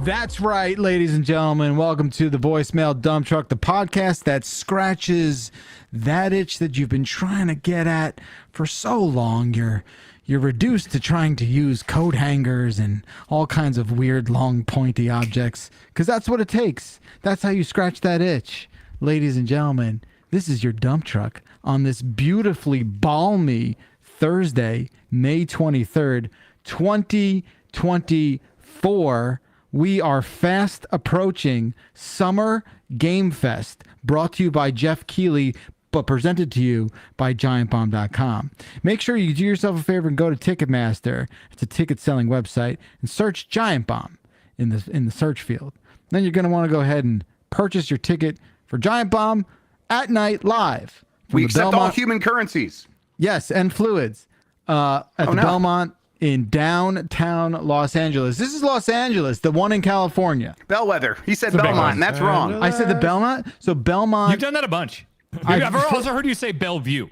That's right, ladies and gentlemen. Welcome to the Voicemail Dump Truck, the podcast that scratches that itch that you've been trying to get at for so long. You're reduced to trying to use coat hangers and all kinds of weird, long, pointy objects, because that's what it takes. That's how you scratch that itch. Ladies and gentlemen, this is your dump truck on this beautifully balmy Thursday, May 23rd, 2024. We are fast approaching Summer Game Fest, brought to you by Jeff Keighley, but presented to you by giantbomb.com. Make sure you do yourself a favor and go to Ticketmaster. It's a ticket-selling website, and search Giant Bomb in the search field. Then you're going to want to go ahead and purchase your ticket for Giant Bomb at night live. We accept all human currencies. Yes, and fluids at the Belmont in downtown Los Angeles. This is Los Angeles, the one in California. Bellwether. He said Belmont, and that's wrong. I said the Belmont. So Belmont. You've done that a bunch. I've also heard you say Bellevue.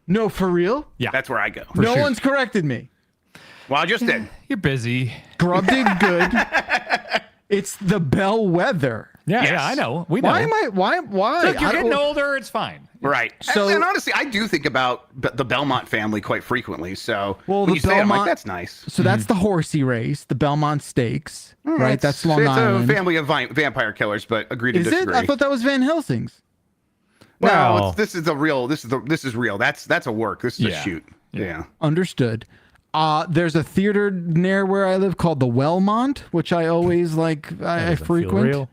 No, for real? Yeah. That's where I go. No one's corrected me. Well, I just did. You're busy. Grub did good. It's the Bellwether. Yeah, yeah, I know. We know. Why? Look, you're getting older. It's fine. Right. So, and honestly, I do think about the Belmont family quite frequently. So well, when you say it, I'm like, that's nice. So that's the horsey race, the Belmont Stakes, right? That's Long Island. It's a family of vampire killers, but agree to disagree. Is it? I thought that was Van Helsing's. No, this is real. This is real. That's a work. This is a shoot. Yeah. Understood. There's a theater near where I live called the Wellmont, which I always I frequent. Feel real?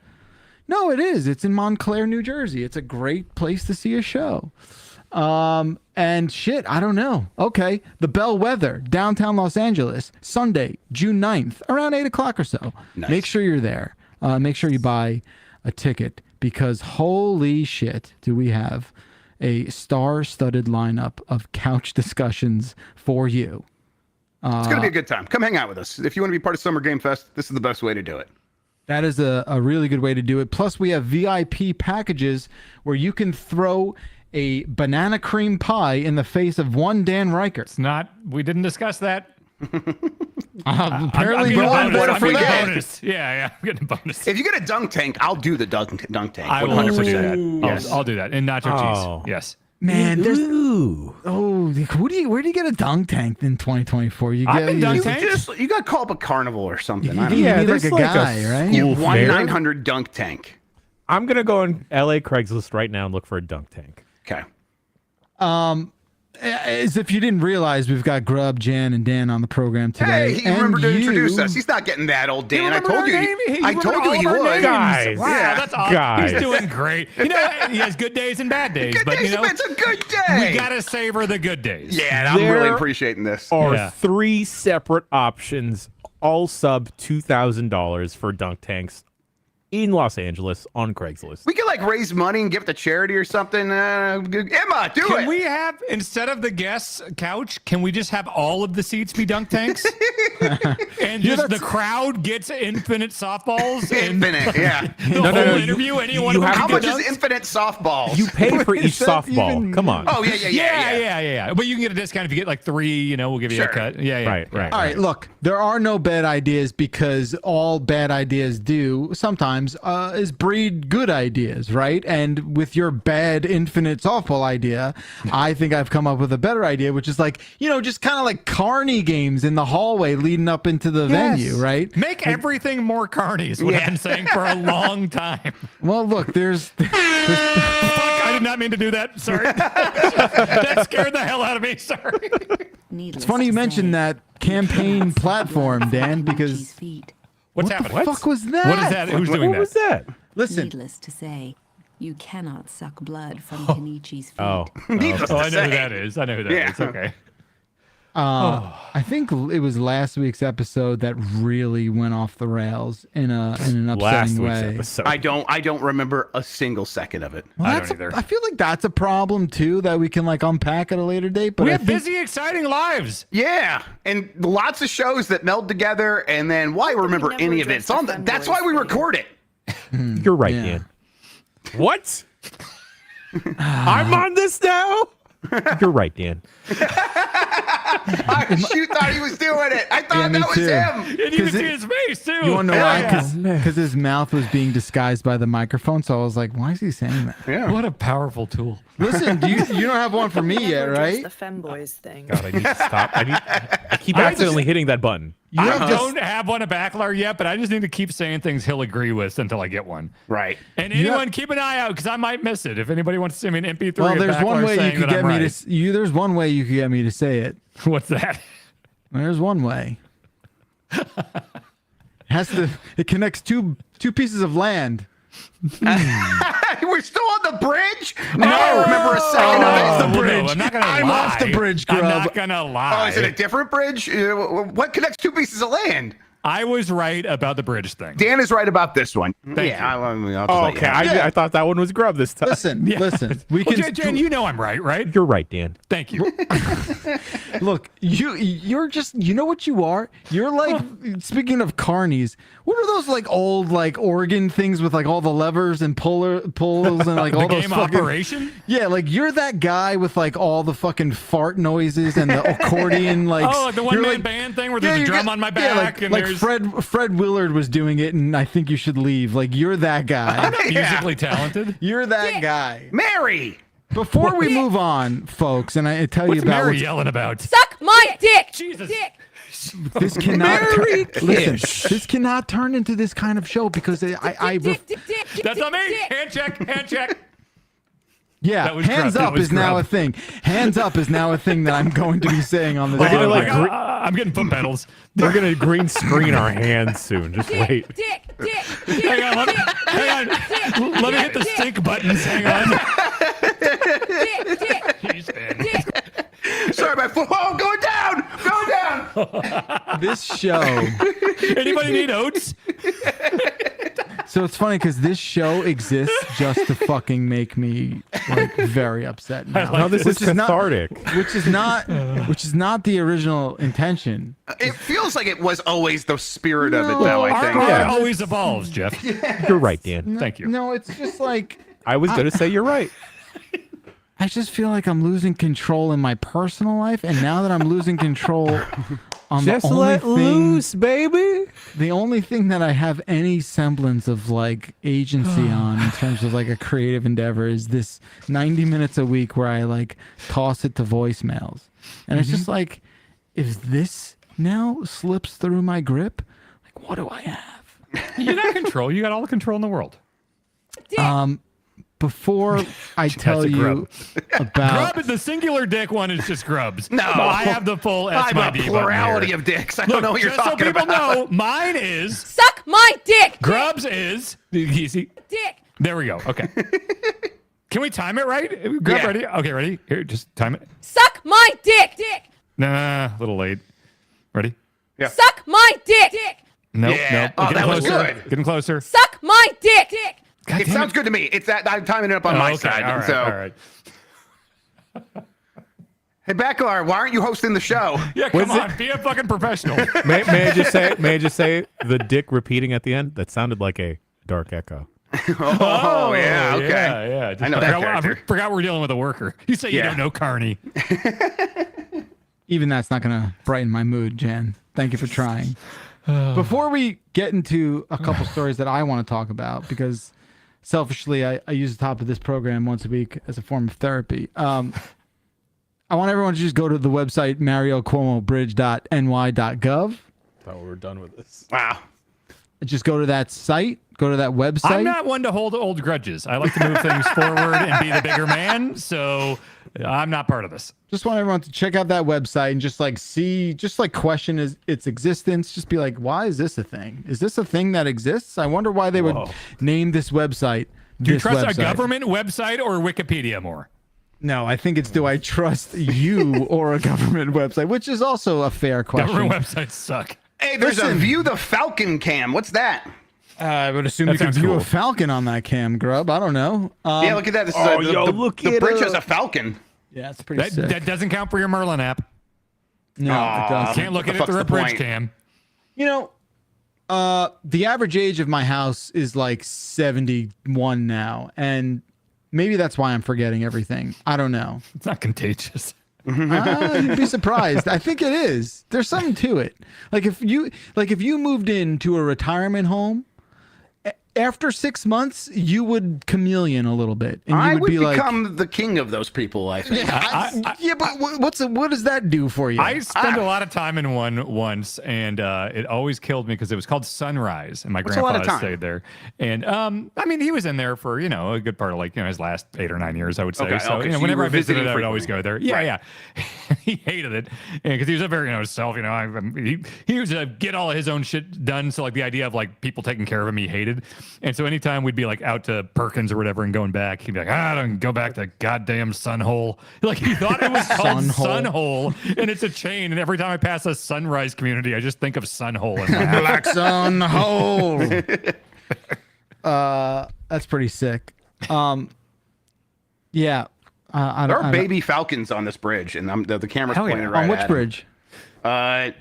No, it is. It's in Montclair, New Jersey. It's a great place to see a show. And shit, I don't know. Okay. The Bellwether, downtown Los Angeles, Sunday, June 9th, around 8 o'clock or so. Nice. Make sure you're there. Make sure you buy a ticket, because holy shit, do we have a star-studded lineup of couch discussions for you. It's going to be a good time. Come hang out with us. If you want to be part of Summer Game Fest, this is the best way to do it. That is a really good way to do it. Plus, we have VIP packages where you can throw a banana cream pie in the face of one Dan Riker. It's not. We didn't discuss that. Apparently, I'm what a free bonus. Yeah, I'm getting a bonus. If you get a dunk tank, I'll do the dunk tank. I will 100% do that. Yes. I'll do that. And nacho cheese. Yes. Man, there's where do you get a dunk tank in 2024? You get you got to call up a carnival or something. You need like a guy, right? You 1-900 dunk tank. I'm gonna go on LA Craigslist right now and look for a dunk tank. Okay. As if you didn't realize, we've got Grub, Jan, and Dan on the program today. Hey, he remembered to introduce us. He's not getting that old Dan. I told you he would. Guys, wow, that's awesome. Guys. He's doing great. You know, he has good days and bad days, Good but days, you know, it's a good day. we gotta savor the good days. Yeah, I'm really appreciating this. Are 3 separate options, all sub $2,000 for dunk tanks in Los Angeles on Craigslist. We could raise money and give it to charity or something. Emma, do it. Can we have, instead of the guest couch, can we just have all of the seats be dunk tanks? And just the crowd gets infinite softballs? Infinite, yeah. The whole interview, anyone How much is infinite softballs? You pay for each softball. Come on. Oh, yeah. But you can get a discount if you get 3, we'll give you a cut. Yeah. Right. All right, look, there are no bad ideas, because all bad ideas do sometimes is breed good ideas, right? And with your bad infinite softball idea, I think I've come up with a better idea, which is just kind of like carny games in the hallway leading up into the venue, right? Make everything more carny is what I've been saying for a long time. Well, look, there's Fuck, I did not mean to do that. Sorry. That scared the hell out of me. Sorry. It's funny you mentioned that campaign platform, Dan, because What's what happening? the fuck was that? What is that? Who's doing What was that? Listen. Needless to say, you cannot suck blood from Kenichi's feet. Oh. I know who that is. I know who that is. Okay. I think it was last week's episode that really went off the rails in an Last upsetting week's way. episode. I don't remember a single second of it. Well, I don't either. I feel like that's a problem too that we can unpack at a later date. But We I have think, busy, exciting lives. Yeah, and lots of shows that meld together, and then why remember any of it? It's on that's why we record it. You're right, Yeah. Dan. What? I'm on this now? You're right, Dan. I thought he was doing it. I thought me that was too. him. And you can see his face too. You want to know why? Yeah. Because his mouth was being disguised by the microphone. So I was like, why is he saying that? Yeah. What a powerful tool. Listen, you don't have one for me yet, Never right? address the femboys thing. God, I need to stop. I keep accidentally hitting that button. You I have don't have one at Backlar yet, but I just need to keep saying things he'll agree with until I get one. Right. And anyone, keep an eye out because I might miss it. If anybody wants to send me an MP3, Well, of there's one Backlar way you saying could that get I'm me right. to. There's one way you could get me to say it. What's that? There's one way. It connects two pieces of land. We're still on the bridge? I remember a second of it. the No, bridge. I'm not gonna I'm lie. off the bridge, I'm Grub. not gonna Oh, lie. is it a different bridge? What connects two pieces of land? I was right about the bridge thing. Dan is right about this one. Thank yeah, you. I'll just Oh, let you okay. have it. I thought that one was Grub this time. Listen, listen. We Well, can Jen, you know I'm right, right? You're right, Dan. Thank you. look. You're just. You know what you are. You're like. Speaking of carnies, what are those like old like organ things with like all the levers and pulls and like The all those game fucking. operation? Yeah, like you're that guy with like all the fucking fart noises and the accordion, like Oh, like the you're, one-man like- band thing where there's a you're drum just- on my yeah, back and like there's Fred Willard was doing it, and I think you should leave. Like you're that guy. musically talented. You're that guy. Mary! Before we move on, folks, and I tell What's you about Mary yelling about? Suck my dick. Jesus. this cannot Mary listen. This cannot turn into this kind of show because That's not me. Hand check. Hand check. yeah. That was Hands Grub. That up was is now Grub. a thing. Hands up is now a thing that I'm going to be saying on this. They're gonna, Oh, like, my God. I'm getting foot pedals. They're gonna green screen our hands soon. Just wait. Hang on. Let me hit the sync buttons. Hang on. He's been. Sorry, my foot. Oh, going down! Going down! This show. Anybody need oats? So it's funny because this show exists just to fucking make me like very upset now. No, this is Which is not- cathartic. which is not the original intention. It feels like it was always the spirit of it, No, though, I Art, think. art always evolves, Jeff. You're right, Dan. Thank you. No, it's just like I was gonna say you're right. I just feel like I'm losing control in my personal life, and now that I'm losing control on Just the only let thing, loose, baby. the only thing that I have any semblance of like agency on in terms of like a creative endeavor is this 90 minutes a week where I like toss it to voicemails, and it's just like, if this now slips through my grip, like what do I have? You got control. You got all the control in the world. Before I tell a you grub. about Grub, the singular dick one is just grubs. No. I have the full I have a SMID plurality button of dicks. I here. don't know what you're Just so talking people about. know, mine is Suck my dick. Grubs is easy. Dick. There we go. Okay. Can we time it right? Grub, Yeah. ready? Okay, ready? Here, just time it. Suck my dick. Dick. Nah, a little late. Ready? Suck my dick. Dick. Nope, Yeah. nope. Oh, Getting that was closer. good. Getting closer. Suck my dick. Dick. God It damn sounds good to me. It's that I'm timing it up on Oh, my okay, side. all right, so, all right. hey, Backlar, why aren't you hosting the show? Yeah, come on. Be a fucking professional. May I just say the dick repeating at the end? That sounded like a dark echo. Oh, yeah, okay. Yeah. Just I know that I character. forgot we're dealing with a worker. You say you Yeah. don't know Carney. even that's not going to brighten my mood, Jan. Thank you for trying. Before we get into a couple stories that I want to talk about, because selfishly I use the top of this program once a week as a form of therapy. I want everyone to just go to the website mariocuomobridge.ny.gov. Thought we were done with this. Wow. Just go to that site. Go to that website. I'm not one to hold old grudges. I like to move things forward and be the bigger man. So I'm not part of this. Just want everyone to check out that website and just like see, just like question its existence. Just be like, why is this a thing? Is this a thing that exists? I wonder why they would name this website. Do you this trust website. a government website or Wikipedia more? No, I think it's do I trust you or a government website, which is also a fair question. Government websites suck. Hey, there's a Listen. View the Falcon cam. What's that? I would assume That you could sounds view a cool. falcon on that cam, Grub. I don't know. Yeah, look at that. This is oh, the, yo, the, look the it bridge up. has a falcon. Yeah, it's pretty That, sick. that doesn't count for your Merlin app. No, it doesn't. Can't look What at the it through a fuck's the bridge point? cam. You know, the average age of my house is like 71 now, and maybe that's why I'm forgetting everything. I don't know. It's not contagious. You'd be surprised. I think it is. There's something to it. Like if you moved into a retirement home, after 6 months, you would chameleon a little bit, and you I would would be become the king of those people, I think. yeah, but what does that do for you? I spent a lot of time in one once, and it always killed me because it was called Sunrise, and my What's a lot of grandfather time? stayed there. And I mean, he was in there for a good part of his last 8 or 9 years, I would say. Okay, So okay, so you whenever were I visited, visiting I would always go there. Yeah, Right. yeah. He hated it because he was a very self. He was to get all of his own shit done. So like the idea of like people taking care of him, he hated. And so anytime we'd be like out to Perkins or whatever and going back, he'd be like, I don't go back to goddamn Sunhole. Like he thought it was called Sunhole, and it's a chain. And every time I pass a Sunrise community, I just think of Sunhole in my head. Black sun hole. That's pretty sick. Yeah. There are baby falcons on this bridge, and the camera's Hell yeah. pointed right On which at bridge? them.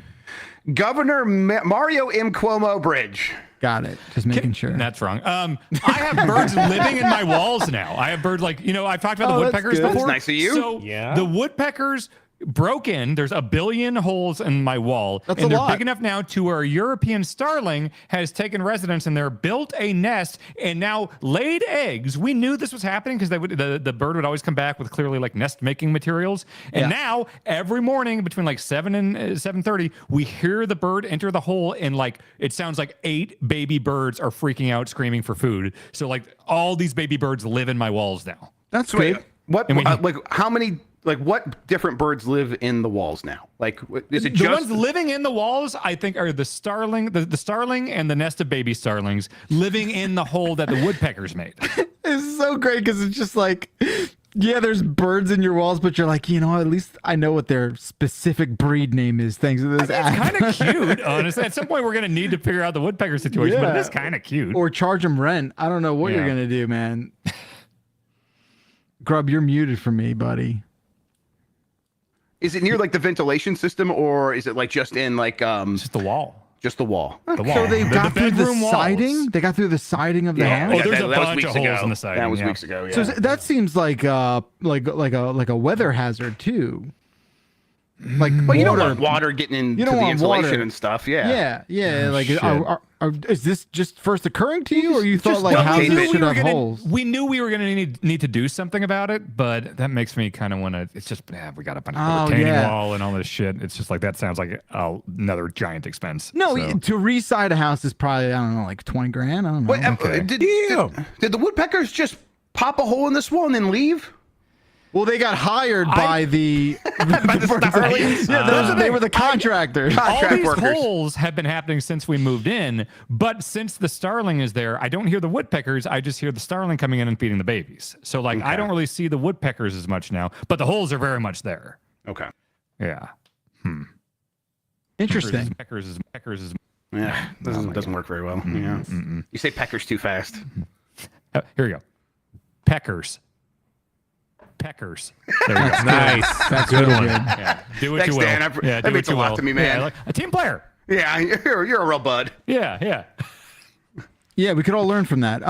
Governor Mario M. Cuomo Bridge. Got it. Just making sure. That's wrong. I have birds living in my walls now. I have birds like, I've talked about the that's woodpeckers good. before. That's nice of you. So Yeah. the woodpeckers broke in. There's a billion holes in my wall. That's and a they're lot. big enough now to where a European starling has taken residence in there, built a nest, and now laid eggs. We knew this was happening because the bird would always come back with clearly like nest making materials. And now every morning between like 7 and 7:30, we hear the bird enter the hole, and like it sounds like 8 baby birds are freaking out, screaming for food. So like all these baby birds live in my walls now. That's Wait, good. what? And we- Like how many? Like what different birds live in the walls now? Like is it The just ones living in the walls, I think, are the starling, the starling, and the nest of baby starlings living in the hole that the woodpeckers made. It's so great because it's just like, yeah, there's birds in your walls, but you're like, at least I know what their specific breed name is. Thanks to this app. Kind of cute, honestly. At some point, we're gonna need to figure out the woodpecker situation, but it Yeah. is kind of cute. Or charge them rent. I don't know what you're Yeah. gonna do, man. Grub, you're muted for me, buddy. Is it near like the ventilation system, or is it like just in like It's just the wall. just the wall? The wall. So they The got through the bedroom walls. siding. They got through the siding of the house. Oh, there's a that was bunch weeks of holes ago. in the siding, That was yeah. weeks ago. Yeah. So that seems like a weather hazard too. Like well, you don't water- want water getting into don't the want insulation water. and stuff. Yeah. Yeah. Like, shit. is this just first occurring to you, or you thought like duct houses tape it. should have holes? We knew we were gonna need to do something about it, but that makes me kind of want to. It's just we got up on a Oh, retaining yeah. wall and all this shit. It's just like that sounds like another giant expense. No, So- to reside a house is probably, I don't know, like 20 grand. I don't know. Wait, Okay. did the woodpeckers just pop a hole in this wall and then leave? Well, they got hired by the starlings? Yeah, they were the contractors. all Contract these workers. holes have been happening since we moved in, but since the starling is there, I don't hear the woodpeckers. I just hear the starling coming in and feeding the babies. So like I don't really see the woodpeckers as much now, but the holes are very much there. Okay. Yeah. Interesting. Peckers is Yeah. Doesn't work very well. Yeah. You say peckers too fast. here we go. Peckers. Peckers. There you go. Nice. That's really good. Yeah. Do what Thanks, you will. Dan. Yeah, That do means what you a lot will. to me, man. Yeah, like a team player. Yeah, you're a real bud. Yeah. Yeah, we could all learn from that.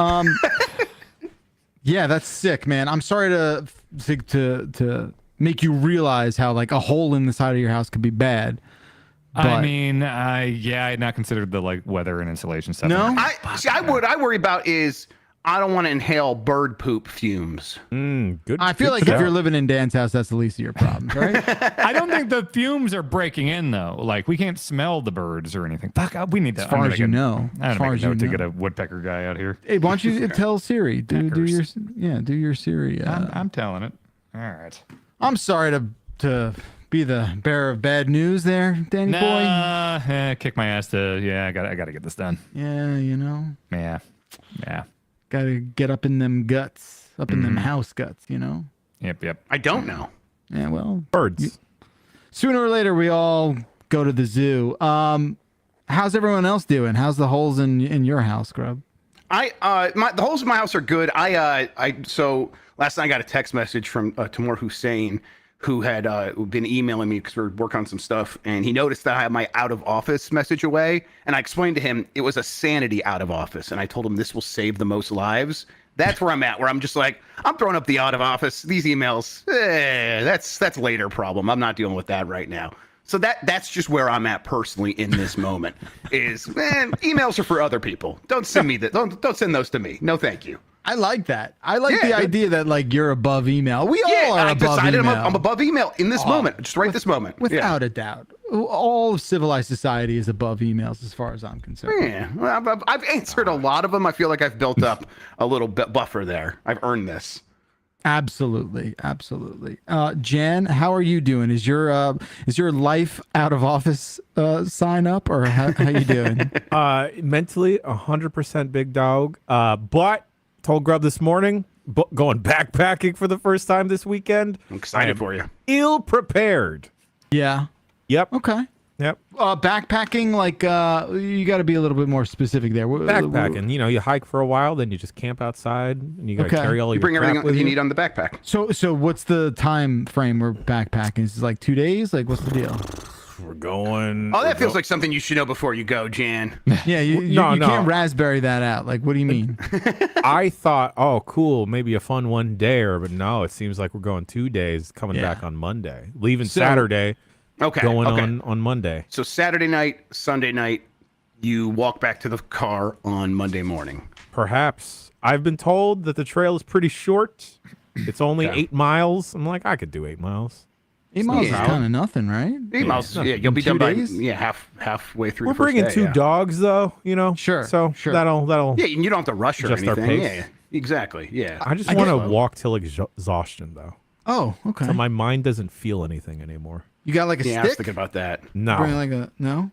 Yeah, that's sick, man. I'm sorry to make you realize how like a hole in the side of your house could be bad. I But- mean, I had not considered the like weather and insulation stuff. No? I worry about is I don't want to inhale bird poop fumes. Good. I feel like good if you're shout. living in Dan's house, that's the least of your problems, right? I don't think the fumes are breaking in though. Like we can't smell the birds or anything. Fuck, we need to. As far as you know. I'm As gonna far make as a you note to know. get a woodpecker guy out here. Hey, why don't you tell Siri? Do your Siri. I'm telling it. All right. I'm sorry to be the bearer of bad news there, Danny boy. Nah, kick my ass to. Yeah, I gotta get this done. Yeah, Yeah. gotta get up in them guts, up in them house guts, Yep. I don't know. Yeah, well, birds. sooner or later we all go to the zoo. How's everyone else doing? How's the holes in your house, Grub? The holes in my house are good. So last night I got a text message from Timur Hussein, who had been emailing me because we were working on some stuff, and he noticed that I had my out of office message away, and I explained to him it was a sanity out of office, and I told him this will save the most lives. That's where I'm at, where I'm just like, I'm throwing up the out of office. These emails, that's later problem. I'm not dealing with that right now. So that's just where I'm at personally in this moment. Is man, emails are for other people. Don't send me that. Don't send those to me. No, thank you. I like that. I like the idea that like you're above email. We all are I above decided email. I'm above email in this moment, just right this moment. Without a doubt. All of civilized society is above emails as far as I'm concerned. Yeah, well, I've answered a lot of them. I feel like I've built up a little bit buffer there. I've earned this. Absolutely. Jan, how are you doing? Is your life out of office sign up, or how you doing? Mentally 100% big dog. But told Grub this morning, going backpacking for the first time this weekend. I'm excited for you. Ill prepared. Yeah. Yep. Okay. Yep. Backpacking, like you got to be a little bit more specific there. Backpacking, you hike for a while, then you just camp outside, and you got to carry all You your bring crap everything with you need on the backpack. So what's the time frame we're backpacking? Is it like 2 days? Like what's the deal? We're going. Oh, that feels like something you should know before you go, Jan. Yeah, you can't raspberry that out. Like, what do you mean? I thought, oh, cool, maybe a fun one day, but no, it seems like we're going 2 days, coming back on Monday, leaving Saturday. Going on Monday. So Saturday night, Sunday night, you walk back to the car on Monday morning. Perhaps. I've been told that the trail is pretty short. It's only 8 miles. I'm like, I could do 8 miles. 8 miles is kind of nothing, right? 8 miles. Yeah, you'll be 2 done by days? halfway through. We're the first bringing day, 2 dogs, though. Sure. So that'll. Yeah, and you don't have to rush or adjust our anything. pace. Yeah, exactly. Yeah. I just want to walk till exhaustion, though. Oh, okay. So my mind doesn't feel anything anymore. You got like a Yeah, I was stick? thinking about that. No. Bring like a no.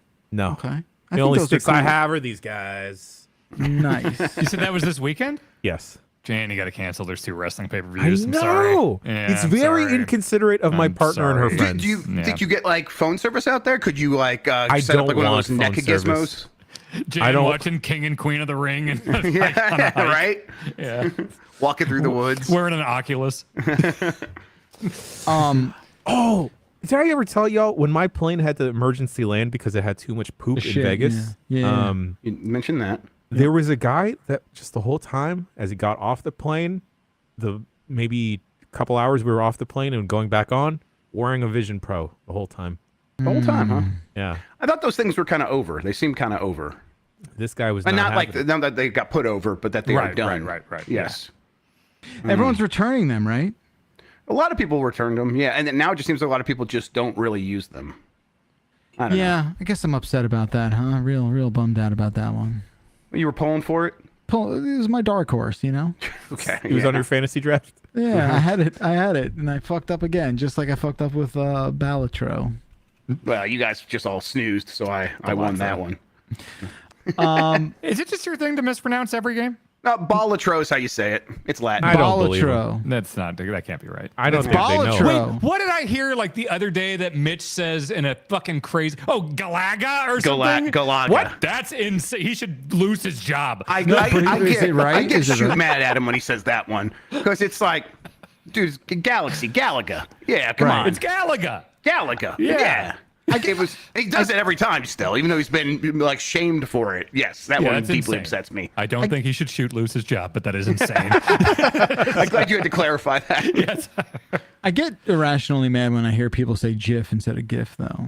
Okay. I The only those are sticks I cool. have are these guys. Nice. You said that was this weekend? Yes. Jan, you got to cancel. There's 2 wrestling I pay-per-views. I'm know. sorry. Yeah, It's I'm very sorry. inconsiderate of my I'm partner and her sorry. friends. Did you get like phone service out there? Could you like I set up don't like one of want those neck phone gizmos? Jan I don't- watching King and Queen of the Ring and Yeah, right. yeah, Walking through the woods. wearing an Oculus. Oh, did I ever tell y'all when my plane had to emergency land because it had too much poop in shit, Vegas? yeah. You mentioned that. There was a guy that just the whole time as he got off the plane, the maybe couple hours we were off the plane and going back on, wearing a Vision Pro the whole time. The whole time, huh? Yeah, I thought those things were kind of over. They seem kind of over. this guy was And not, not like having it. not that they got put over, but that they are Right, done. right. Yes. Everyone's returning them, right? A lot of people returned them. Yeah. And then now it just seems like a lot of people just don't really use them. I don't know. Yeah, I guess I'm upset about that, huh? Real bummed out about that one. You were pulling for it? It was my dark horse, you know? Okay. He was on your fantasy draft. Yeah, I had it, and I fucked up again, just like I fucked up with Balatro. Well, you guys just all snoozed, so I won that one. Is it just your thing to mispronounce every game? No, Balatro is how you say it. It's Latin. I don't believe him. Balatro. That's not. That can't be right. I don't think they know. Balatro. Wait, what did I hear like the other day that Mitch says in a fucking crazy? Oh, Galaga or something. Galaga. What? That's insane. He should lose his job. I is it right? I get Is it shoot right? mad at him when he says that one because it's like, dude, it's Galaxy, Galaga. Yeah, come on. It's Galaga. Galaga. Yeah. Yeah. He does it every time still, even though he's been like shamed for it. Yes, that one that's deeply insane. upsets me. I don't think he should lose his job, but that is insane. I'm glad you had to clarify that. Yes. I get irrationally mad when I hear people say GIF instead of GIF, though.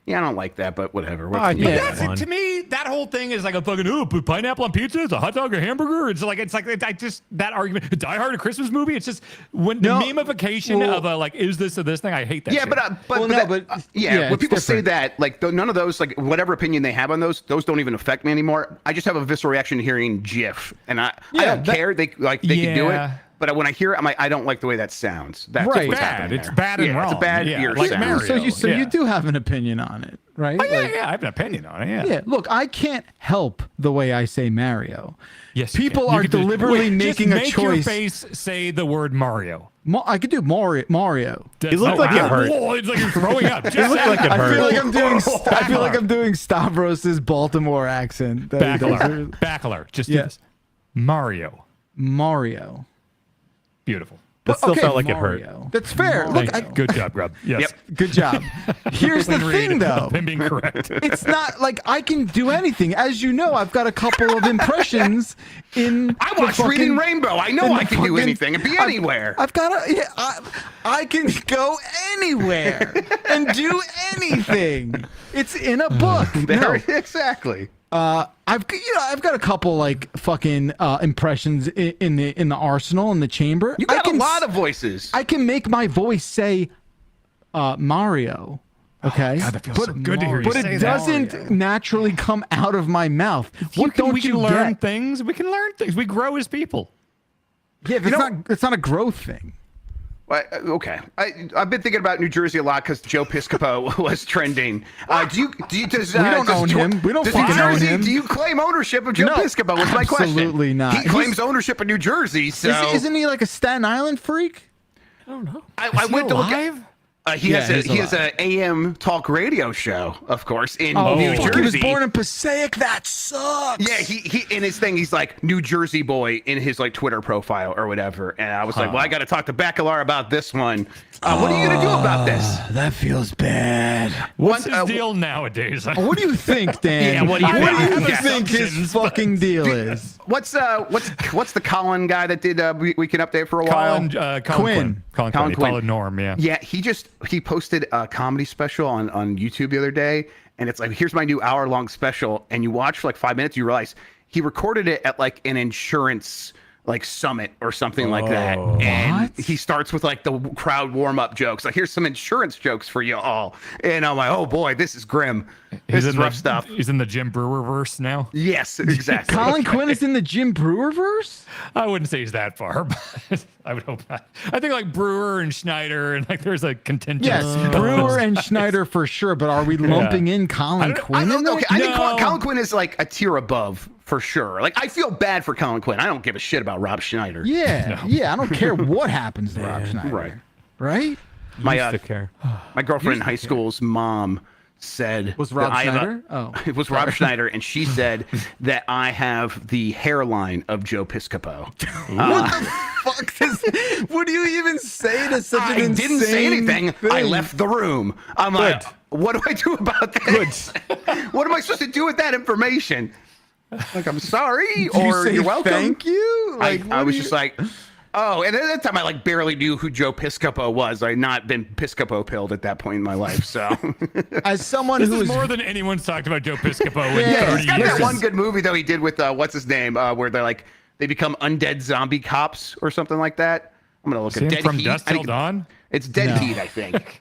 Yeah, I don't like that, but whatever. I What's think Yeah. That's it. To me, that whole thing is like a fucking put pineapple on pizza. It's a hot dog or hamburger. I just that argument. Die Hard, a Christmas movie. It's just when the No, memification well- of a like, is this or this thing? I hate that. Yeah, shit. when it's people say different. that, like none of those, like whatever opinion they have on those don't even affect me anymore. I just have a visceral reaction to hearing GIF, and I don't care. They can do it, Yeah. but when I hear it, I'm like, I don't like the way that sounds. That's Right. what's bad. happening It's there. bad and yeah, wrong. It's a bad Yeah, ear like sound. Mario. So Yeah. you do have an opinion on it, right? Oh, yeah, Like- I have an opinion on it. Yeah. Yeah, look, I can't help the way I say Mario. Yes. you People can. You are can do- deliberately Wait, making a just make your choice. face say the word Mario. I could do Mario. It looked like it hurt. Whoa, it's like you're throwing up. Just It looked say like it I feel hurt. like I'm doing. I feel like I'm doing Stavros's Baltimore accent. that he does. Backler. Just do Yeah. this. Mario. Mario. Beautiful. That still okay, felt like it hurt. Mario. That's fair. Look, Good job, Grub. Yes. Yep. good job. Here's the Clean thing, read though. of him being correct. It's not like I can do anything. As you know, I've got a couple of impressions in. I the watched Reading fucking- Rainbow. I know in I the can do fucking- anything and be anywhere. I've got a. Yeah, I can go anywhere and do anything. It's in a book. No. Exactly. I've got a couple like fucking impressions in the arsenal in the chamber. You got a lot of voices. I can make my voice say Mario. Okay, God, that feels so good to hear you but say it that. doesn't naturally come out of my mouth. What don't we you can learn get? things. We can learn things. We grow as people. Yeah, it's not a growth thing. Okay, I've been thinking about New Jersey a lot because Joe Piscopo was trending. Does, We don't own him. We don't does fucking New own Jersey, him. Do you claim ownership of Joe No, Piscopo? Was my question. absolutely not. He claims ownership of New Jersey. So Isn't he like a Staten Island freak? I don't know. I went to look at. Alive? He Yeah, has he's an AM talk radio show, of course, in Oh, New fuck, Jersey. he was born in Passaic. That sucks. Yeah, he in his thing, he's like New Jersey boy in his like Twitter profile or whatever. And I was like, well, I got to talk to Bacalar about this one. What are you gonna do about this? That feels bad. What's One- his deal nowadays? What do you think, Dan? Yeah, what do you think? think his Assumptions, fucking deal is? What's the Colin guy that did Weekend Update for a while? Colin Quinn. Colin Colin Quinn. Quinn. Norm, yeah. Yeah, he posted a comedy special on YouTube the other day, and it's like, here's my new hour-long special, and you watch for like 5 minutes, you realize he recorded it at like an insurance like summit or something like that, and What? he starts with like the crowd warm-up jokes, like, here's some insurance jokes for you all, and I'm like, oh boy, this is grim. This is rough stuff. He's in the Jim Brewer verse now. Yes, exactly. Colin Quinn is in the Jim Brewer verse? I wouldn't say he's that far, but I would hope not. I think like Brewer and Schneider and like there's a contingent. Yes, Brewer and Schneider for sure, but are we lumping in Colin Quinn in there? Okay, I think No. Colin Quinn is like a tier above for sure. Like, I feel bad for Colin Quinn. I don't give a shit about Rob Schneider. Yeah, yeah, I don't care what happens to Rob Schneider. right. Right? My Used to care. my girlfriend in high school's mom said Was Rob that I have a- Schneider? Oh. It was Rob Schneider, and she said that I have the hairline of Joe Piscopo. What the fuck what do you even say to such an I didn't say insane anything. I thing? left the room. I'm like, what do I do about this? What am I supposed to do with that information? Like, I'm sorry, Did or you say you're welcome. thank you? Like, I what was do just you- like, oh, and at that time I like barely knew who Joe Piscopo was. I'd not been Piscopo pilled at that point in my life, so. as someone This who is is more than anyone's talked about Joe Piscopo in Yeah, 30 He's got years. that one good movie though he did with what's his name, where they're like they become undead zombie cops or something like that. I'm gonna look Is at he Dead from Heat. Dust I Till think Dawn? It's Dead No. Heat, I think.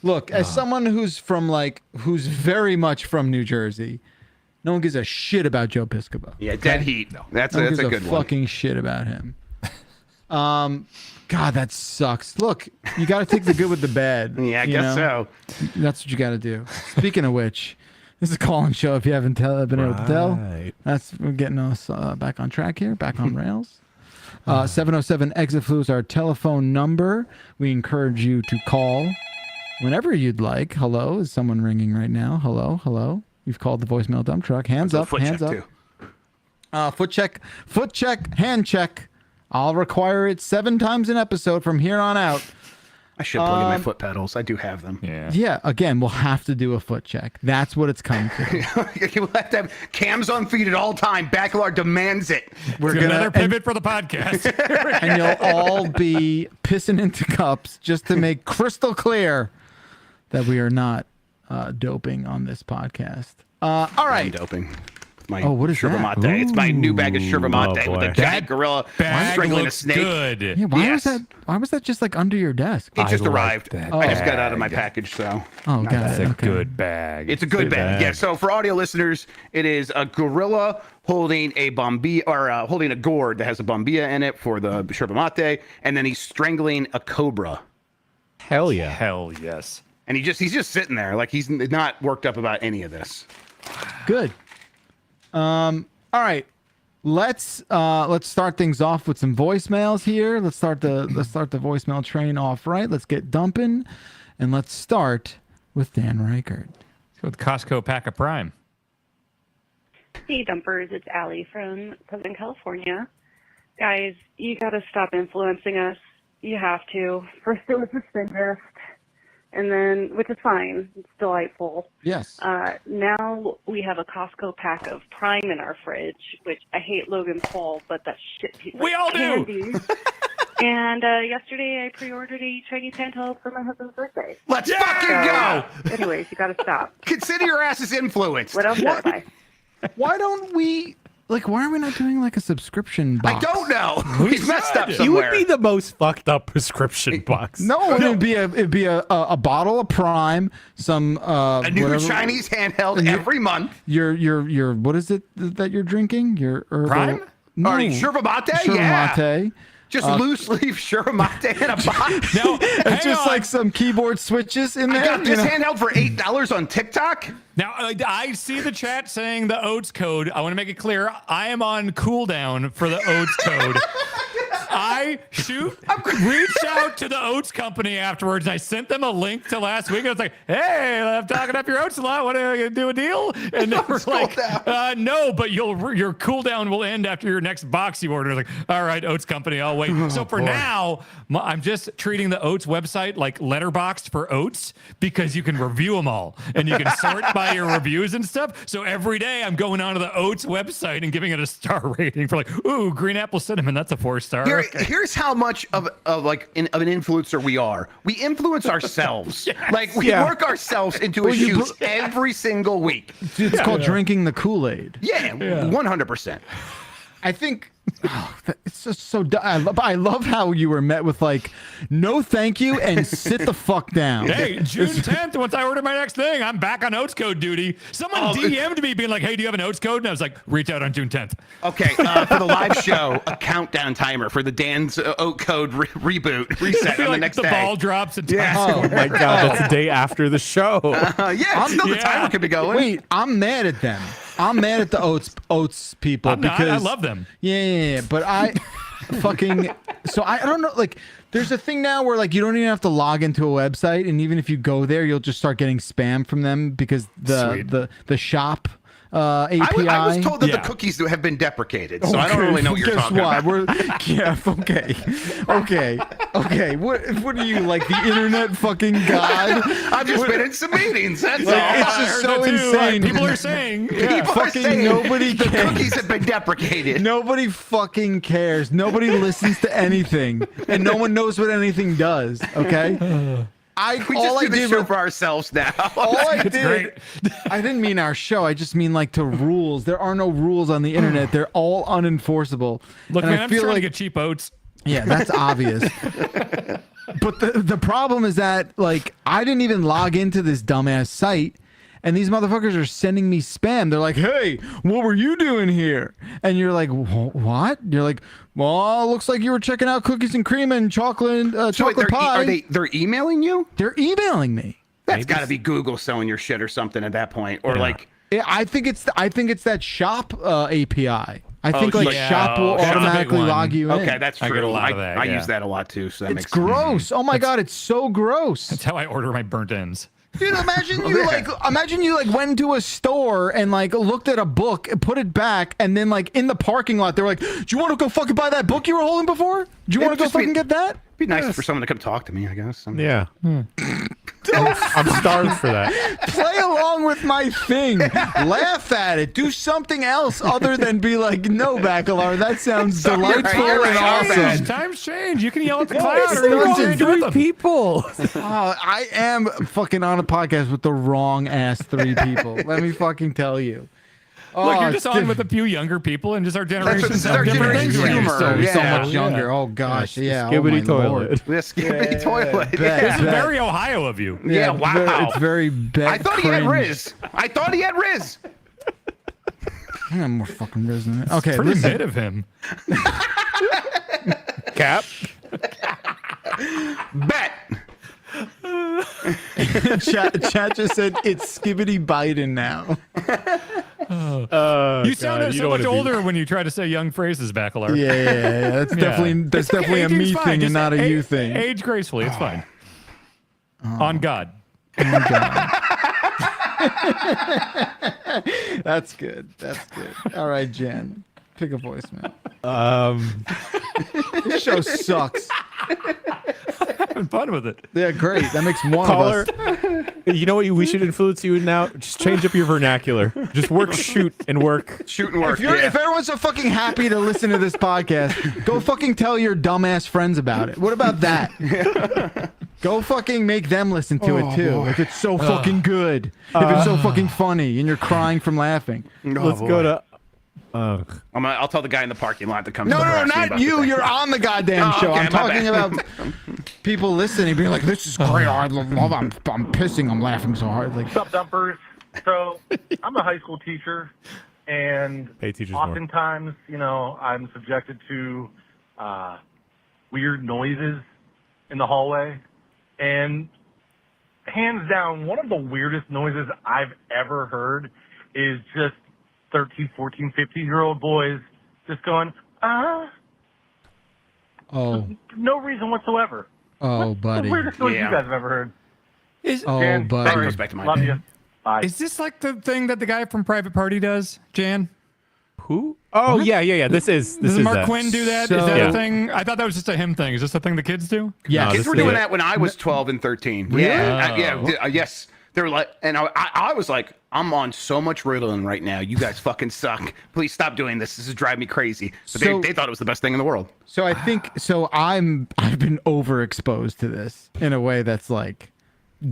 look, as someone who's from like who's very much from New Jersey, no one gives a shit about Joe Piscopo. Yeah, Dead Heat. That's No one that's a gives good one. fucking shit about him. God, that sucks. Look, you got to take the good with the bad. Yeah, I you guess know? so. That's what you got to do. Speaking of which, this is a call-in show. If you haven't been able to tell, Right. we're getting us back on track here, back on rails. 707 exit flu is our telephone number. We encourage you to call whenever you'd like. Hello, is someone ringing right now? Hello, hello. You've called the voicemail dump truck. Hands up, Foot hands check, up. too. Foot check, hand check. I'll require it 7 times an episode from here on out. I should plug in my foot pedals. I do have them. Yeah. Yeah, again, we'll have to do a foot check. That's what it's come to. You have to have cams on feet at all time. Bacalar demands it. We're Another and, pivot for the podcast. and you'll all be pissing into cups just to make crystal clear that we are not doping on this podcast. All I'm right. doping. My Oh, what is Yerba that? Mate. It's my new bag of Yerba Mate Oh, with a boy. giant gorilla Bag strangling a looks snake. good. Yeah, why Yes. was that just like under your desk? It just I like arrived. that I just got out of my bag. package, so. Oh, got That's it. a Okay. good bag. It's a good bag. Yeah. So for audio listeners, it is a gorilla holding a bombilla or holding a gourd that has a bombilla in it for the Yerba Mate, and then he's strangling a cobra. Hell yeah. Hell yes. And he's just sitting there, like he's not worked up about any of this. Good. All right. Let's start things off with some voicemails here. Let's start the voicemail train off right. Let's get dumping, and let's start with Dan Reichert. Let's go with Costco Pack of Prime. Hey, Dumpers. It's Allie from Southern California. Guys, you got to stop influencing us. You have to. First it was the spin wrist, and then, which is fine. It's delightful. Yes. Now we have a Costco pack of Prime in our fridge, which I hate Logan Paul, but that shit tastes We like all do. candy. And yesterday I pre-ordered a Chinese handheld for my husband's birthday. Let's fucking go. Anyways, you gotta stop. Consider your ass as influenced. What else did I buy? Why don't we why are we not doing like a subscription box? I don't know. He's messed up should. somewhere. You would be the most fucked up prescription box. No, it'd be a bottle of Prime, some a new whatever- Chinese handheld every month. your what is it that you're drinking? Your herbal Prime? No, Yerba mate? Yerba Yeah. mate. Just loose leaf yerba mate in a box. Now, It's just hang on. like some keyboard switches in there. I got you this know? handheld for $8 on TikTok. Now, I see the chat saying the oats code. I want to make it clear. I am on cooldown for the oats code. I reached out to the oats company afterwards. And I sent them a link to last week. I was like, hey, I'm talking up your oats a lot. Want to do a deal? And they were like, no, but your cooldown will end after your next box you order. I was like, all right, oats company, I'll wait. So for now, I'm just treating the oats website like letterboxed for oats because you can review them all and you can sort by your reviews and stuff. So every day I'm going onto the oats website and giving it a star rating for like, ooh, green apple cinnamon. That's a 4-star. Here's how much of an influencer we are. We influence ourselves. Like we work ourselves into a shoot every single week. It's called drinking the Kool-Aid. Yeah, 100%. I think it's just so. I love how you were met with like, no, thank you, and sit the fuck down. Hey, June 10th, once I order my next thing, I'm back on oats code duty. Someone DM'd me being like, hey, do you have an oats code? And I was like, reach out on June 10th. Okay, for the live show, a countdown timer for the Dan's oat code reboot reset on the next the day. ball drops and Oh my god, that's the day after the show. Still the timer could be going. Wait, I'm mad at them. I'm mad at the oats people because I love them. Yeah, but I fucking so I don't know. Like, there's a thing now where like you don't even have to log into a website, and even if you go there, you'll just start getting spam from them because the shop API. I was told that the cookies have been deprecated, so I don't really know what you're talking about. Okay. What are you, like the internet fucking god? I've just been in some meetings. That's all. It's just so insane. People are saying, Nobody the cares. cookies have been deprecated. Nobody fucking cares. Nobody listens to anything, and no one knows what anything does. Okay. We just do the show for ourselves now. All I did, I didn't mean our show. I just mean like to rules. There are no rules on the internet. They're all unenforceable. look, And man, I I'm feel just trying like, to get cheap oats. yeah, that's obvious. But the problem is that like I didn't even log into this dumbass site, and these motherfuckers are sending me spam. They're like, "Hey, what were you doing here?" And you're like, "What?" You're like, "Well, looks like you were checking out cookies and cream and chocolate chocolate pie." They're emailing you? They're emailing me. That's got to be Google selling your shit or something at that point, or like. I think it's that shop API. I think yeah. shop will Shop's a big automatically one. log you in. Okay, that's true. I get a lot of that, I yeah. use that a lot too, so that It's makes sense. gross. Oh my god, it's so gross. That's how I order my burnt ends. Dude, imagine you went into a store and like looked at a book and put it back, and then like in the parking lot they were like, "Do you want to go fucking buy that book you were holding before? Do you want to go fucking get that?" It'd be nice for someone to come talk to me, I guess. Yeah. I'm starved for that. Play along with my thing. Laugh at it. Do something else other than be like, "No, Bacalar, that sounds delightful you're and right, awesome." Times change. You can yell at the It's cloud or you wrong can with change with 3 them. people. I am fucking on a podcast with the wrong ass 3 people. Let me fucking tell you. Look, you're just it's on with a few younger people, and just our generations our have different generation's things. humor. so Yeah. much younger. Oh gosh, yeah. Skibbity oh, my toilet. Lord. This skibbity toilet. bet. This is very Ohio of you. Yeah, wow. It's very bad. I thought he had Riz. I thought he had Riz. I got more fucking Riz than that. Okay, Pretty listen. mid of him. Cap. Bet. Chat just said it's Skibbity Biden now. You sounded so much older when you try to say young phrases, Bacalar. Yeah. That's definitely It's okay. a me Aging's fine. thing and Just not a you thing. Age gracefully. It's fine. On God. Oh, God. That's good. That's good. All right, Jen. Pick a voicemail. This show sucks. Having fun with it. Yeah, great. That makes one Caller, of us. you know what we should influence you now? Just change up your vernacular. Just work, shoot, and work. Shoot and work. If everyone's so fucking happy to listen to this podcast, go fucking tell your dumbass friends about it. What about that? Go fucking make them listen to it too. If it's so fucking good. If it's so fucking funny and you're crying from laughing. Let's go to. I'll tell the guy in the parking lot to come. No, harass me not about you. the thing. You're on the goddamn show. okay, I'm my talking bad. about people listening, being like, "This is great. I love. I'm pissing. I'm laughing so hard." Like, What's up, dumpers? So I'm a high school teacher, and Hey, teachers more. oftentimes, I'm subjected to weird noises in the hallway. And hands down, one of the weirdest noises I've ever heard is just 13, 14, 15-year-old boys just going, oh, no reason whatsoever. oh, buddy. The weirdest noise Yeah. you guys have ever heard. Oh, Jan, buddy. sorry. Goes back to my Love dad. you. Bye. Is this like the thing that the guy from Private Party does, Jan? Who? Oh, yeah. This is Does Mark that. Quinn do that? Is So- that Yeah. a thing? I thought that was just a him thing. Is this a thing the kids do? Yes. No, Kids this were is doing it. that when I was 12 and 13. Really? Yes. They were like, and I was like, I'm on so much Ritalin right now. You guys fucking suck. Please stop doing this. This is driving me crazy. But So- they thought it was the best thing in the world. So I think I've been overexposed to this in a way that's like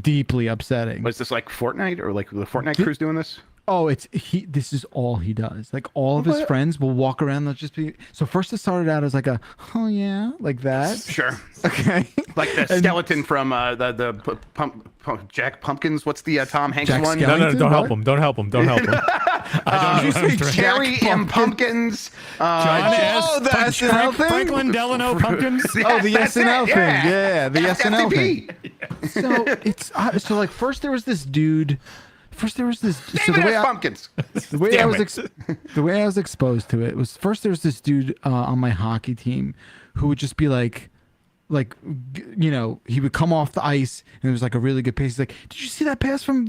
deeply upsetting. Was this like Fortnite or like the Fortnite crew's doing this? Oh, this is all he does. Like all of his friends will walk around, they'll just be so first it started out as like a oh yeah, like that. Sure. Okay. Like the skeleton from Jack Pumpkins. What's the Tom Hanks Jack one? No, Skellington? don't help What? him. Don't help him. Don't help him. I don't know. Did you say Cherry Jack and Pumpkins. John S. oh, the SNL thing? Franklin Delano Pumpkins. Oh, the Yes, that's SNL it, thing. yeah. Yeah, the SNL FTP. thing. So it's so like first there was this dude. First there was this. So David the way S. I, Pumpkins. the way I Damn was it. the way I was exposed to it was first there was this dude on my hockey team who would just be like he would come off the ice and it was like a really good pace. He's like, did you see that pass from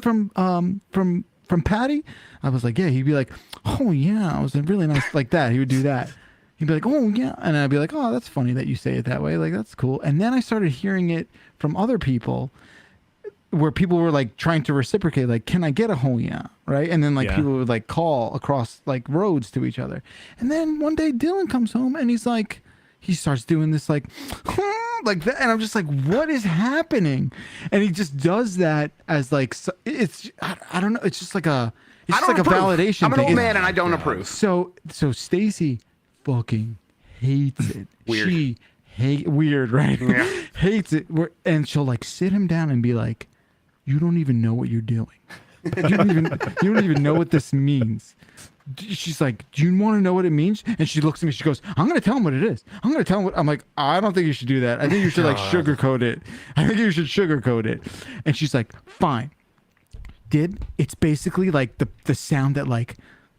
Patty? I was like, yeah. He'd be like, oh yeah, it was really nice, like that. He would do that. He'd be like, oh yeah, and I'd be like, oh, that's funny that you say it that way. Like that's cool. And then I started hearing it from other people, where people were like trying to reciprocate, like, can I get a oh yeah, right? And then like Yeah. people would like call across like roads to each other. And then one day Dylan comes home and he's like, he starts doing this like that, and I'm just like, what is happening? And he just does that as like it's I don't know, it's just like a validation I'm an thing. old man and I don't approve. So Stacy fucking hates it. Weird. Weird, right? Yeah. Hates it. And she'll like sit him down and be like, you don't even know what you're doing. You don't even know what this means. She's like, do you want to know what it means? And she looks at me, she goes, I'm going to tell him what it is. I'm going to tell him what, I'm like, I don't think you should do that. I think you should like sugarcoat it. I think you should sugarcoat it. And she's like, fine. It's basically like the sound that like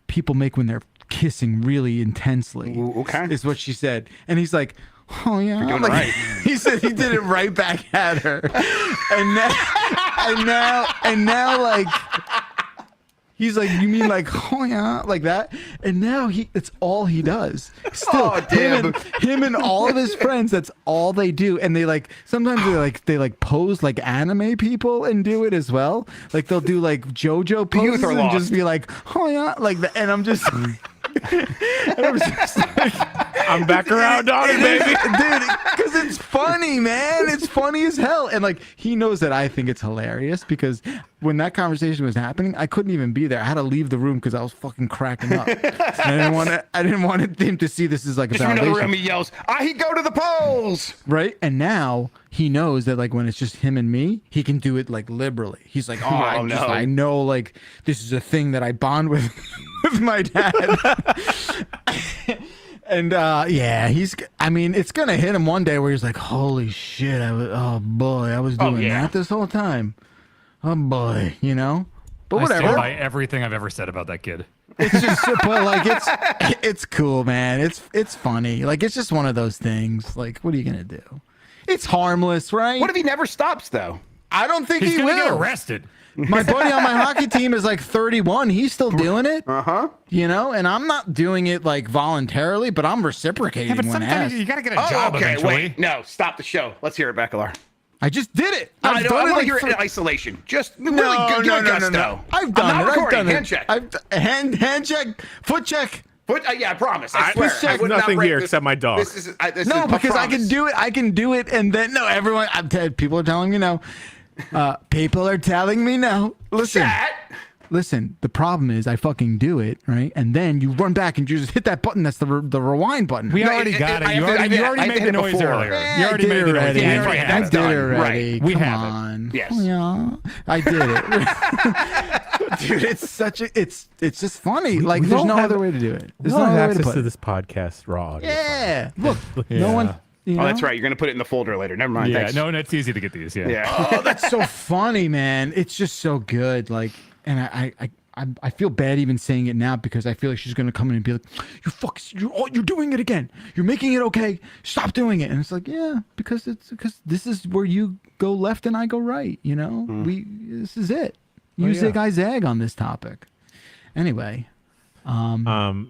people make when they're kissing really intensely. Ooh, okay. Is what she said. And he's like, oh yeah. You're doing Like, right. He said he did it right back at her. And now like he's like, you mean like, oh yeah, like that? And now it's all he does. Still, Oh, damn. him and all of his friends, that's all they do. And they like, sometimes they pose like anime people and do it as well. Like they'll do like JoJo youth poses are and lost. just be like, oh yeah, like that. And I'm just, and I'm just like, I'm back around on it, baby. dude, because it's funny, man. It's funny as hell. And like, he knows that I think it's hilarious because when that conversation was happening, I couldn't even be there. I had to leave the room because I was fucking cracking up. I didn't want him to see this as like a Just from another room, validation, he yells, "I go to the polls!" right? And now he knows that like when it's just him and me, he can do it like liberally. He's like, oh, I know like this is a thing that I bond with with my dad. And yeah, it's gonna hit him one day where he's like, holy shit, I was doing yeah. that this whole time. Oh boy, But I whatever. stand by everything I've ever said about that kid. It's just, but like it's cool, man. It's funny. Like it's just one of those things. Like, what are you gonna do? It's harmless, right? What if he never stops though? I don't think He's he gonna get will. arrested. My buddy on my hockey team is like 31. He's still doing it. Uh-huh. You know, and I'm not doing it like voluntarily, but I'm reciprocating Yeah, but when sometimes asked. you gotta get a Oh, job okay. eventually. Wait. No, stop the show. Let's hear it, Bacalar. I just did it. I I've don't. I done it want to like hear it three- in isolation. Just really No, give no, a no, gusto. no. I've I'm done not it. I've recording. done it. Hand check. Hand check. Foot check. Yeah, I promise. I swear. Push check. I would not Nothing break here this. except my dog. This is No, a because I can promise. do it. I can do it, and then no, everyone. People are telling me no. People are telling me no. Listen. Chat. Listen, the problem is I fucking do it, right? And then you run back and you just hit that button. That's the rewind button. We No, already got it. I You have to- already, I you already have to made hit the it noise before. earlier. Yeah, You I already did made it the noise. already. We Yeah, already right, have I that's it. did done. it already. Right. We Come have it. on. Yes. Yeah, I did it. Dude, it's such a it's just funny. Like we there's don't no have- other way to do it. We There's don't no have other way to access put to it. this podcast raw audio. Yeah. Look, Yeah. no one. You know? Oh, that's right. You're gonna put it in the folder later. Never mind. Yeah, Thanks. no, it's easy to get these. Yeah. Yeah. Oh, that's so funny, man. It's just so good. Like, and I feel bad even saying it now because I feel like she's gonna come in and be like, you're doing it again. You're making it okay. Stop doing it. And it's like, yeah, because this is where you go left and I go right. You know, this is it. You zig, I zag on this topic. Anyway, My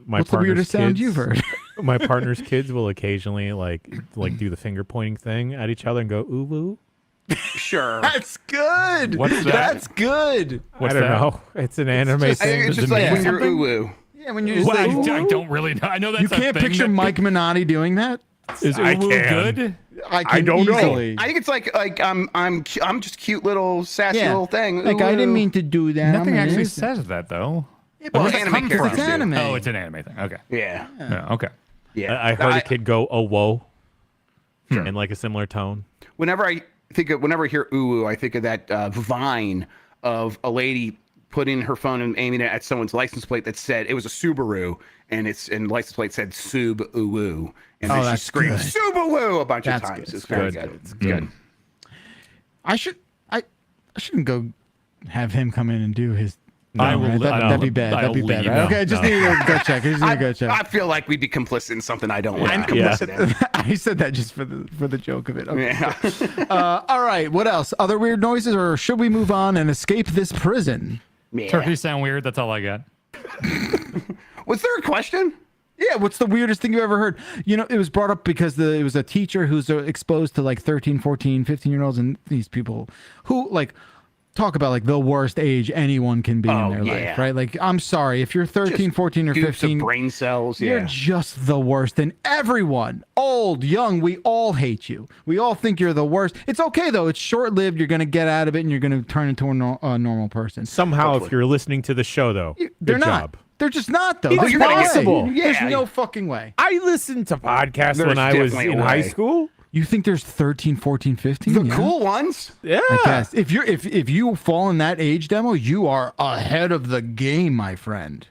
what's the partner's weirdest sound kids- you've heard? My partner's kids will occasionally like do the finger pointing thing at each other and go ooh woo. Sure. That's good. What's that? That's good. What's I don't that? know. It's an anime just- I think thing. it's Does just it like mean when you're something? ooh woo. Yeah, when you just Well, say, I don't really know. I know that's you can't a thing picture that- Mike Minotti doing that. Is I Uwu can. good? I can don't know. easily. I think it's like I'm just cute little sassy little thing. Like Ooh, I didn't ooh. mean to do that. Nothing I'm an actually innocent. says that though. Well, Where's it anime come characters from? It's do. anime. Oh, it's an anime thing. Okay. Yeah. Yeah, okay. Yeah. I heard a kid go oh whoa in like a similar tone. Whenever I hear ooh, I think of that Vine of a lady putting her phone and aiming it at someone's license plate that said it was a Subaru, and the license plate said Sub Uwu, and then she that's screamed good. Subaru a bunch That's of times. good. It's very Good. good. It's good. I shouldn't go have him come in and do his. I will- That'd be bad. That'd be I'll bad. leave. Right? No, Okay, I just no. need to go check. I just need to go check. I feel like we'd be complicit in something I don't want to be Yeah. complicit in. I said that just for the joke of it. Okay. Yeah. All right. What else? Other weird noises, or should we move on and escape this prison? Yeah. Turkeys sound weird. That's all I got. Was there a question? Yeah. What's the weirdest thing you ever heard? You know, it was brought up because it was a teacher who's exposed to like 13, 14, 15-year-olds, and these people who like talk about like the worst age anyone can be in Oh, their yeah. life, right? Like, I'm sorry if you're 13, Just 14, or Scoops 15. of brain cells. You're Yeah. just the worst. And everyone, old, young, we all hate you. We all think you're the worst. It's okay, though. It's short-lived. You're going to get out of it, and you're going to turn into a normal person. Somehow, Hopefully. if you're listening to the show, though, They're good not. job. They're just not, though. It's There's you're gonna no get- way. possible. There's Yeah. no fucking way. I listened to podcasts There's when I was definitely in a high way. school. You think there's 13, 14, 15? The Yeah. cool ones. Yeah. I guess. If you fall in that age demo, you are ahead of the game, my friend.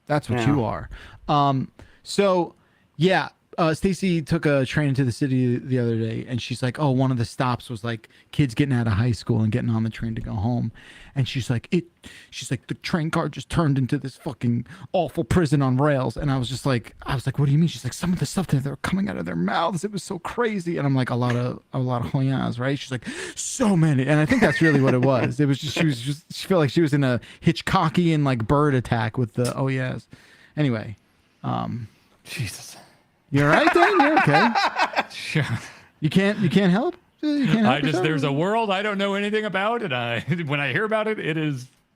That's what you are. So yeah, Stacy took a train into the city the other day, and she's like, "Oh, one of the stops was like kids getting out of high school and getting on the train to go home." And she's like, the train car just turned into this fucking awful prison on rails. And I was like, what do you mean? She's like, some of the stuff that they're coming out of their mouths, it was so crazy. And I'm like, a lot of hoyas, right? She's like, so many. And I think that's really what it was. It was just she felt like she was in a Hitchcockian like bird attack with the oh yes. Anyway, Jesus. you all right then? You're okay. Sure. You can't help? You can't help yourself? There's a world I don't know anything about, and when I hear about it,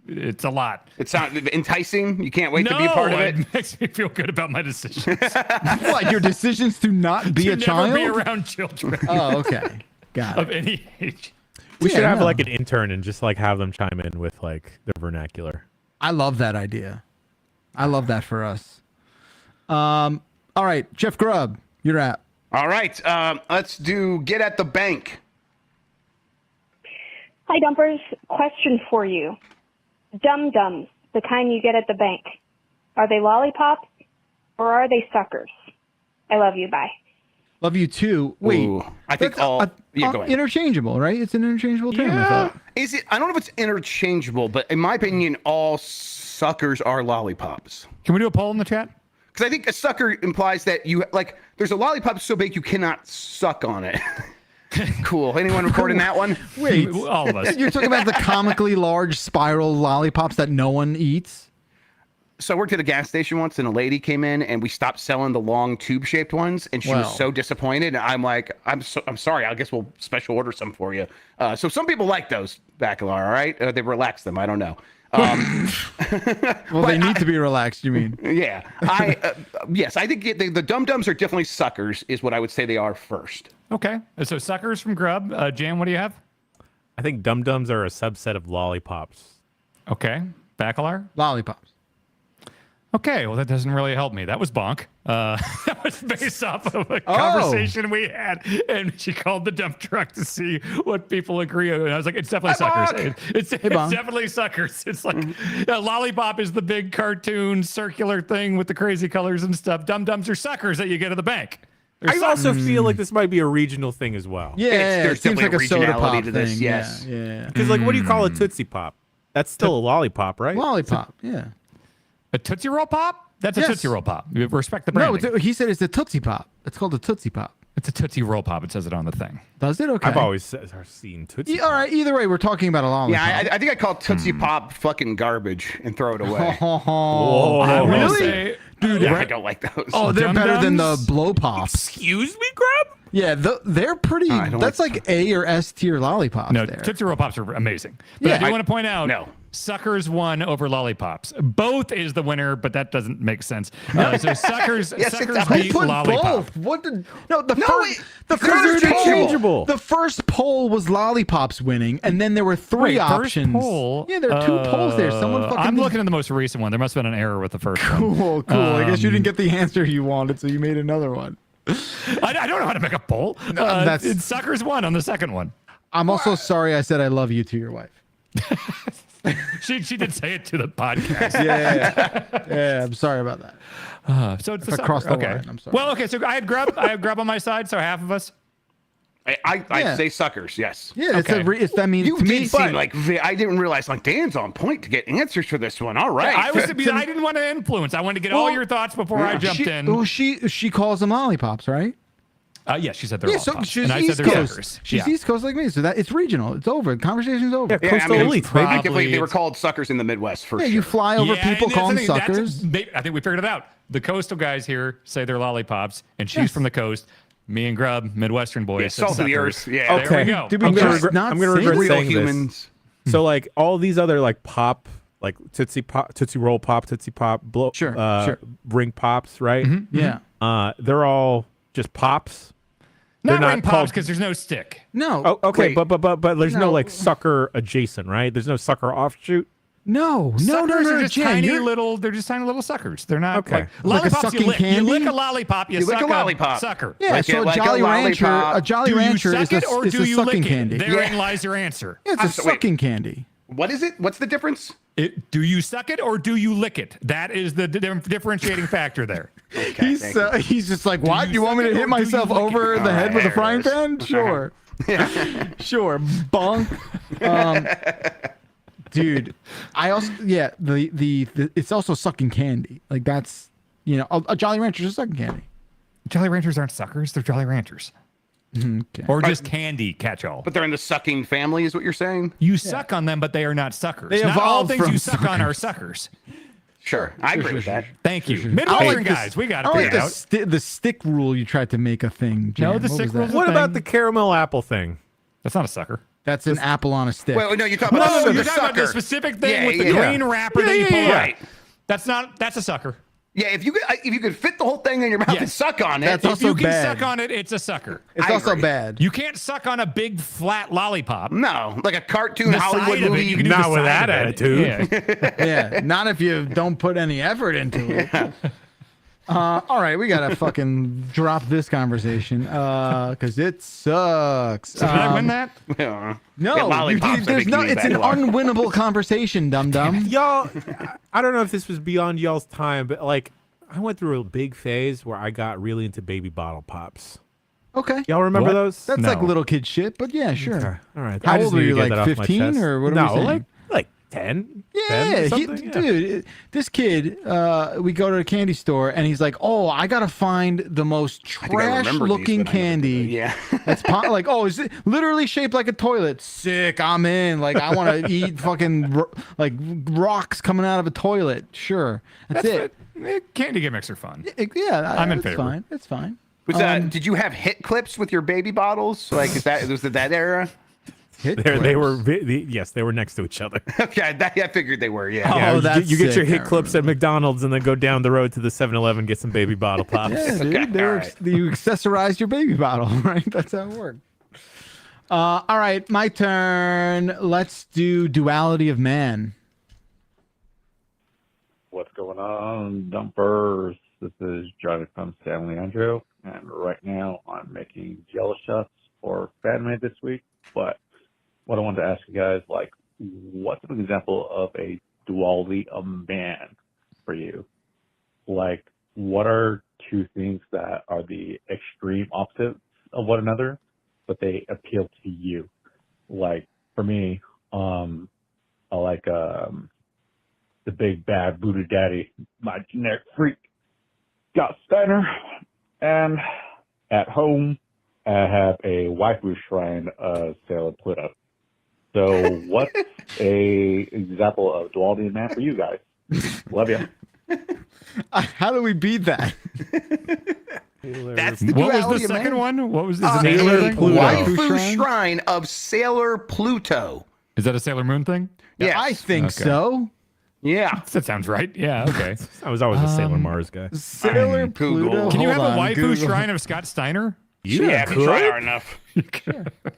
it's a lot. It sounds enticing. You can't wait to be a part of it. It makes me feel good about my decisions. What, your decisions to not be to a never child? be around children Oh, okay. Got of it. any age. We should Yeah, have no. like an intern and just like have them chime in with like the vernacular. I love that idea. I love that for us. All right, Jeff Grubb, you're at. All right. Let's do get at the bank. Hi, Dumpers. Question for you. Dum-dums, the kind you get at the bank, are they lollipops or are they suckers? I love you. Bye. Love you too. Wait, Ooh, I think that's all. Yeah, go ahead. interchangeable, right? It's an interchangeable term. I thought. Is it? I don't know if it's interchangeable, but in my opinion, all suckers are lollipops. Can we do a poll in the chat? Because I think a sucker implies that you like. There's a lollipop so big you cannot suck on it. Cool. Anyone recording that one? Wait, All of us. you're talking about the comically large spiral lollipops that no one eats? So I worked at a gas station once, and a lady came in, and we stopped selling the long tube-shaped ones, and she Wow. was so disappointed. And I'm like, I'm sorry. I guess we'll special order some for you. So some people like those, Bacalar. All right, they relax them. I don't know. Well, they need to be relaxed. You mean? Yeah. Yes, I think the Dum Dums are definitely suckers, is what I would say they are first. Okay. So suckers from Grub. Jan, what do you have? I think Dum Dums are a subset of lollipops. Okay. Bacalar? Lollipops. Okay, well, that doesn't really help me. That was bonk. That was based off of a conversation we had, and she called the dump truck to see what people agree on. And I was like, it's definitely suckers. It's definitely suckers. It's like Lollipop is the big cartoon circular thing with the crazy colors and stuff. Dum Dums are suckers that you get at the bank. I also feel like this might be a regional thing as well. Yeah, there's it seems like a definitely soda regionality pop to this, thing. yes. Yeah. Because like, what do you call a Tootsie Pop? That's still a lollipop, right? Lollipop. Yeah. A Tootsie Roll Pop? That's a Yes. Tootsie Roll Pop. You respect the No, branding. he said it's a Tootsie Pop. It's called a Tootsie Pop. It's a Tootsie Roll Pop. It says it on the thing. Does it? Okay. I've always seen Tootsie All right. Either way, we're talking about a lollipop. Yeah, I think I call Tootsie Pop fucking garbage and throw it away. I will really? say, Dude, I don't like those. Oh, they're Dum better than the Dums? blow pops. Excuse me, Grub? Yeah, they're pretty. I don't That's like A or S tier lollipops. no, there. Tootsie Roll Pops are amazing. But Yeah. I do want to point out, No. Suckers won over Lollipops. Both is the winner, but that doesn't make sense. So Suckers, Yes, it Suckers does. beat Put Lollipop. both. What did? No, the No, first. wait. The They're first interchangeable. The first poll was lollipops winning, and then there were three Wait, options. First poll, Yeah, there are two polls there. Someone fucking. I'm looking at the most recent one. There must have been an error with the first one. Cool. I guess you didn't get the answer you wanted, so you made another one. I don't know how to make a poll. that's- It's Suckers won on the second one. I'm also sorry I said I love you to your wife. She did say it to the podcast. Yeah, I'm sorry about that. So it's If the I crossed the okay. line, I'm sorry. Well, okay. So I had Grub on my side. So half of us. I Yeah. say suckers, yes. Yeah, Okay. I mean, You to me, did seem like I didn't realize like Dan's on point to get answers for this one. All right. I didn't want to influence. I wanted to get all your thoughts before I jumped in. Well, she calls them lollipops, right? Yeah, she said they're Yeah, all so pops. she's And I said East they're Coast. suckers. She's Yeah. East Coast like me, so that it's regional. It's over. Conversation's over. Yeah, coastal I mean, elites, I baby. can't believe they were Probably- called suckers in the Midwest for Yeah, sure. you fly over Yeah, people, and call them that's the thing, suckers. I think we figured it out. The coastal guys here say they're lollipops, and she's from the coast. Me and Grub, Midwestern boys, Yeah, said salt of the suckers. earth. Yeah. There we go. Did we I'm gonna just regret- not I'm gonna say regret this? Real saying this. humans. So like all these other like pop, like Tootsie Roll Pop, Tootsie Pop, Sure. ring pops, right? Yeah. They're all just pops. Not They're ring not pops called- because there's no stick. No. Oh, okay, Wait. but there's no No. like sucker adjacent, right? There's no sucker offshoot. No. Suckers are just Jen, tiny you're- little. They're just tiny little suckers. They're not Okay. like Like a lollipops. sucking You lick. You candy? lick a lollipop. You lick suck a lollipop. sucker. Yeah, Like so a- like a Jolly Rancher, lollipop. a Jolly Do Rancher you is suck it or a do you sucking lick candy. it? Therein lies your answer. Yeah, it's a Wait. sucking candy. What is it? What's the difference? Do you suck it or do you lick it? That is the differentiating factor there. Okay, thank you. He's just like, what? you You want me suck to it hit or do you myself lick it? over the head with a there frying it is. pan? Sure. Sure. Bonk. Dude, I also the it's also sucking candy. Like that's a Jolly Rancher is sucking candy. Jolly Ranchers aren't suckers. They're Jolly Ranchers. Okay. Or just candy catch-all. But they're in the sucking family, is what you're saying? You suck on them, but they are not suckers. They Not all evolved things from you suck on are suckers. Sure. I agree with that. Thank you. I Midwestern like guys, we got I it like figured out. the stick rule you tried to make a thing. Jan. No, the What stick was that? rule's What thing. about the caramel apple thing? That's not a sucker. That's an apple on a stick. Wait, no, you're talking about No, the you're sucker. talking about the specific thing Yeah, with the yeah. green wrapper that you pull out. Right. That's a sucker. Yeah, if you could fit the whole thing in your mouth Yes. and suck on it. That's If also you can bad. suck on it, it's a sucker. It's I also agree. bad. You can't suck on a big flat lollipop. no, like a cartoon The Hollywood side of it, movie. you can do Not the with side that of it. attitude. Yeah. Yeah, not if you don't put any effort into it. All right, we gotta fucking drop this conversation because it sucks. Did I win that? Yeah. No, Yeah, lollipops, I there's think no. you mean It's an Bacalar. unwinnable conversation, dum dum. Y'all, I don't know if this was beyond y'all's time, but like I went through a big phase where I got really into baby bottle pops. Okay, Y'all remember What? those? that's No. like little kid shit, but yeah, sure. Okay. All right. How I just old were need to you? get Like that off my 15 chest. or what are no, we saying? like 10? Yeah, 10 or something? Yeah. dude, this kid, we go to a candy store and he's like, "Oh, I gotta find the most I think I remember these, trash-looking but I never did candy." it. Yeah. That's like, oh, is it literally shaped like a toilet? Sick, I'm in. Like, I want to eat fucking like rocks coming out of a toilet. Sure, that's it. Candy gimmicks are fun. Yeah, I'm in it's favor. fine. It's fine. Was did you have hit clips with your baby bottles? Like, was it that era? They were yes, they were next to each other. Okay, I figured they were. Yeah. Oh, Yeah, that's you get your sick. hit clips at McDonald's and then go down the road to the 7-Eleven, get some baby bottle pops. Yeah, dude. Okay, all right. You accessorize your baby bottle, right? That's how it works. All right, my turn. Let's do duality of man. What's going on, dumpers? This is driving from San Leandro, and right now I'm making jello shots for Fanmade this week. But what I wanted to ask you guys, like, what's an example of a duality of man for you? Like, what are two things that are the extreme opposites of one another, but they appeal to you? Like, for me, I like the big bad Buddha daddy, my generic freak, got Steiner, and at home I have a waifu shrine of Sailor Pluto. So what's a example of duality in man for you guys? Love you. How do we beat that? That's the What was duality the of second man. one? What was A Sailor Pluto. waifu shrine of Sailor Pluto. Is that a Sailor Moon thing? Yes. I think Okay. so. Yeah. That sounds right. Yeah. Okay. I was always a Sailor Mars guy. Sailor Google. Pluto. Can you have Hold a on, waifu Google. shrine of Scott Steiner? Yeah, if you try hard enough.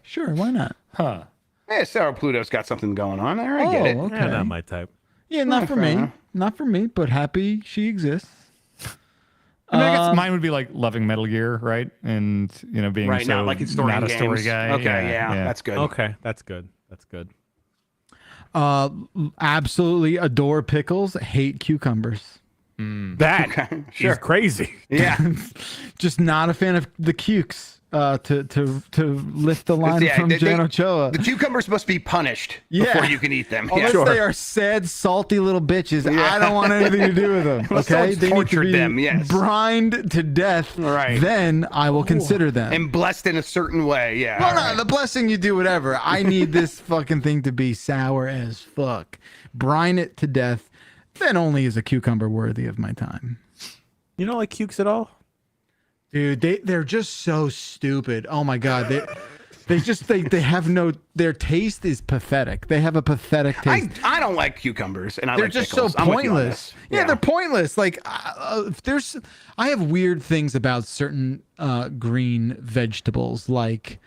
Sure, why not? Huh. Yeah, Sailor Pluto's got something going on there. I get it. Okay. Yeah, not my type. Yeah, not for fair me. enough. Not for me, but happy she exists. I mean, I guess mine would be like loving Metal Gear, right? And being Right, so not like in story not a games. story guy. Okay, yeah, that's good. Okay, that's good. That's good. Absolutely adore pickles, hate cucumbers. That is sure. crazy. Yeah. Just not a fan of the cukes. To lift the line Yeah, from they- Jan Ochoa. The cucumbers must be punished Yeah. before you can eat them. Unless Yeah. they are sad, salty little bitches, I don't want anything to do with them. Unless Okay, someone's they need to tortured be them, yes. brined to death. Right. Then I will consider them. And blessed in a certain way. Yeah. Well, all no, right. the blessing you do whatever. I need this fucking thing to be sour as fuck. Brine it to death. Then only is a cucumber worthy of my time. You don't like cukes at all? Dude, they're just so stupid. Oh my god, they have no. Their taste is pathetic. They have a pathetic taste. I don't like cucumbers, and I They're like just pickles. so I'm with you on pointless. this. Yeah, they're pointless. Like I have weird things about certain green vegetables. Like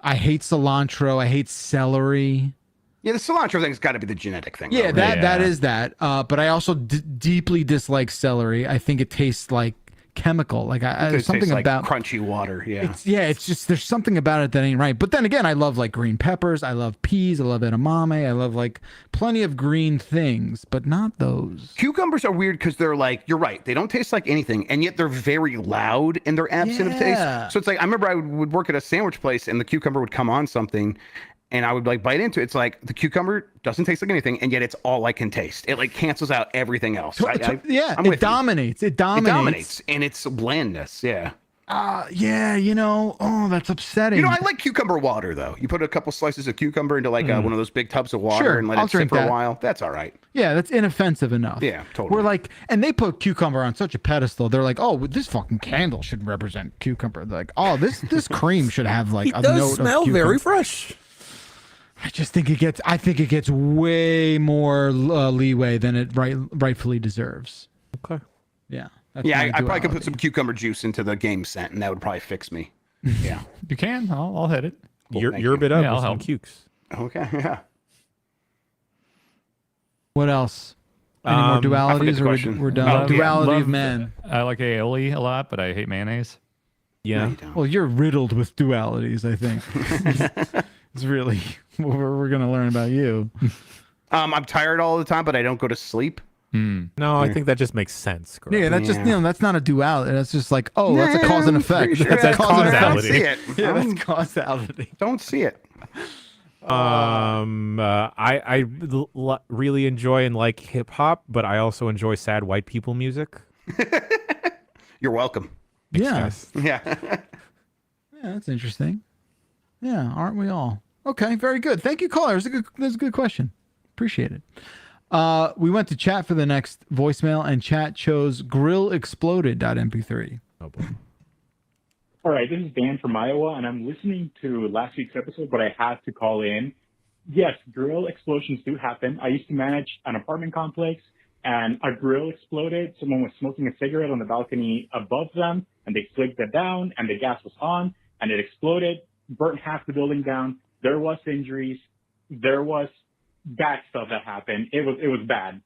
I hate cilantro. I hate celery. Yeah, the cilantro thing's got to be the genetic thing. Yeah, though, right? that is that. But I also deeply dislike celery. I think it tastes like chemical. Like there's It something tastes like about crunchy water. Yeah. it's just there's something about it that ain't right. But then again, I love like green peppers. I love peas. I love edamame. I love like plenty of green things, but not those. Cucumbers are weird because they're like, you're right, they don't taste like anything, and yet they're very loud in their absence of Yeah. taste. So it's like, I remember I would work at a sandwich place, and the cucumber would come on something, and I would like bite into it. It's like the cucumber doesn't taste like anything, and yet it's all I can taste. It like cancels out everything else. Yeah, I'm it with you. dominates. It It dominates. dominates, and its blandness. Yeah. Yeah, that's upsetting. I like cucumber water though. You put a couple slices of cucumber into like one of those big tubs of water Sure, and let I'll it sit drink for that. a while. That's all right. Yeah, that's inoffensive enough. Yeah, totally. We're like, and they put cucumber on such a pedestal. They're like, oh, this fucking candle should represent cucumber. They're like, oh, this cream should have like a note of cucumber. fresh. I just think I think it gets way more leeway than it rightfully deserves. Okay. Yeah. That's Yeah, my I probably could put duality. some cucumber juice into the game scent, and that would probably fix me. Yeah. You can. I'll hit it. Cool, thank You're a you. bit up Yeah, I'll with some help. cukes. Okay. Yeah. What else? Any more I forget dualities, the or question. we're done? Oh, yeah. Duality Love- of man. I like aioli a lot, but I hate mayonnaise. Yeah. No, you don't. Well, you're riddled with dualities, I think. It's really what we're going to learn about you. I'm tired all the time, but I don't go to sleep. No, I think that just makes sense. Greg. Yeah, that's just that's not a duality. That's just like, oh, that's a Yeah, cause and I'm effect. pretty sure That's that's cause and effect. causality. I don't see it. Yeah, that's causality. Don't see it. I really enjoy and like hip hop, but I also enjoy sad white people music. You're welcome. Yeah. Guys. Yeah. Yeah, that's interesting. Yeah, aren't we all? Okay, very good. Thank you, caller. That's a good question. Appreciate it. We went to chat for the next voicemail, and chat chose grillexploded.mp3. Oh boy. All right, this is Dan from Iowa, and I'm listening to last week's episode, but I had to call in. Yes, grill explosions do happen. I used to manage an apartment complex, and a grill exploded. Someone was smoking a cigarette on the balcony above them, and they flicked it down, and the gas was on, and it exploded, burnt half the building down. There was injuries. There was bad stuff that happened. It was bad.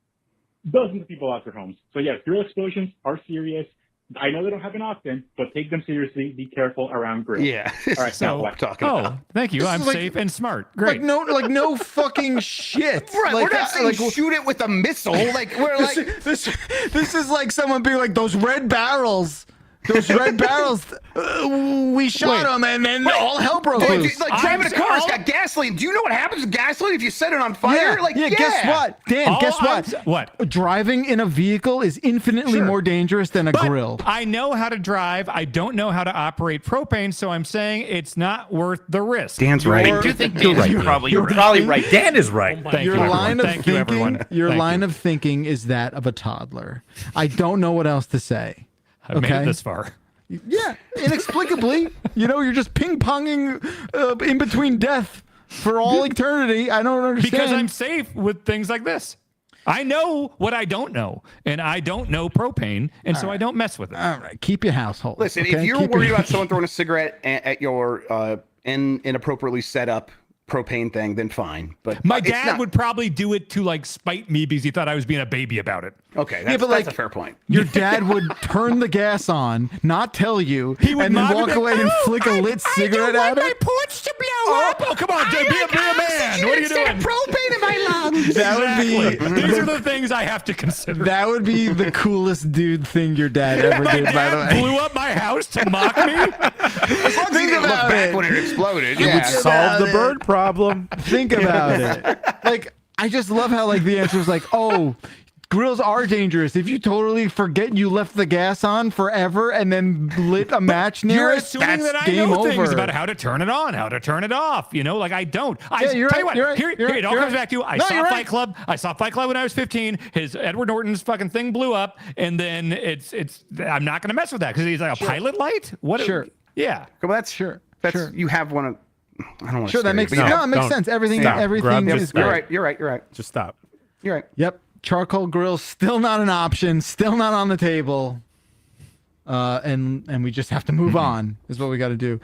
Dozens of people lost their homes. So yes, grill explosions are serious. I know they don't happen often, but take them seriously. Be careful around grills. Yeah. All right, So now what what? I'm talking about. Thank you. This I'm is like- safe and smart. Great. Like no fucking shit. Right, Like, we're not saying shoot it with a missile. Like we're like this is like someone being like, those red barrels. Those red barrels, we shot them, and then all hell broke loose. like driving a car, it's got gasoline. Do you know what happens with gasoline if you set it on fire? Guess what, Dan? Guess what? What? Driving in a vehicle is infinitely more dangerous than a But grill. I know how to drive. I don't know how to operate propane, so I'm saying it's not worth the risk. Dan's I right. do think Dan's probably right. Dan is right. Thank Your you, line everyone. of Thank you, everyone. thinking, your Thank line you. of thinking is that of a toddler. I don't know what else to say. I've made okay? it this far. Yeah, inexplicably, you're just ping-ponging in between death for all eternity. I don't understand. Because I'm safe with things like this. I know what I don't know, and I don't know propane, and so I don't mess with it. All right, keep your household. Listen, okay? if you're Keep worried your- about someone throwing a cigarette at your inappropriately set up propane thing, then fine. But My it's dad not- would probably do it to like spite me because he thought I was being a baby about it. Okay, that's, but, that's like, a fair point. Your dad would turn the gas on, not tell you, He would and then mock walk me, away and flick a lit cigarette at it. porch to blow up. Oh, come on, dude, be a man. What are you doing? Propane in my lungs. That would Exactly. These are be the things I have to consider. that would be the coolest dude thing your dad ever My did. By the dad way, blew up my house to mock me. As long as he Think didn't look about back it. when it exploded. It Yeah. would solve the bird problem. think about it. Like, I just love how like the answer is like, oh, grills are dangerous. If you totally forget you left the gas on forever and then lit a match near You're it, assuming that's that I game know over. things about how to turn it on, how to turn it off. You know, like I don't. Yeah, you're tell you right, what, you're right, here, you're here, it all right, comes you're back to I No, saw you're Fight right. Club. I saw Fight Club when I was 15. His Edward Norton's fucking thing blew up, and then it's. I'm not gonna mess with that because he's like a pilot light. What? Sure. Yeah. Well, that's Sure, That's sure. you have one of. I don't want to. Sure, that makes but you sense. have- No, it makes don't. sense. Everything, Stop. everything Grab is this great. You're right. You're right. You're right. Just stop. You're right. Yep, charcoal grill still not an option, still not on the table, and we just have to move on. Is what we got to do.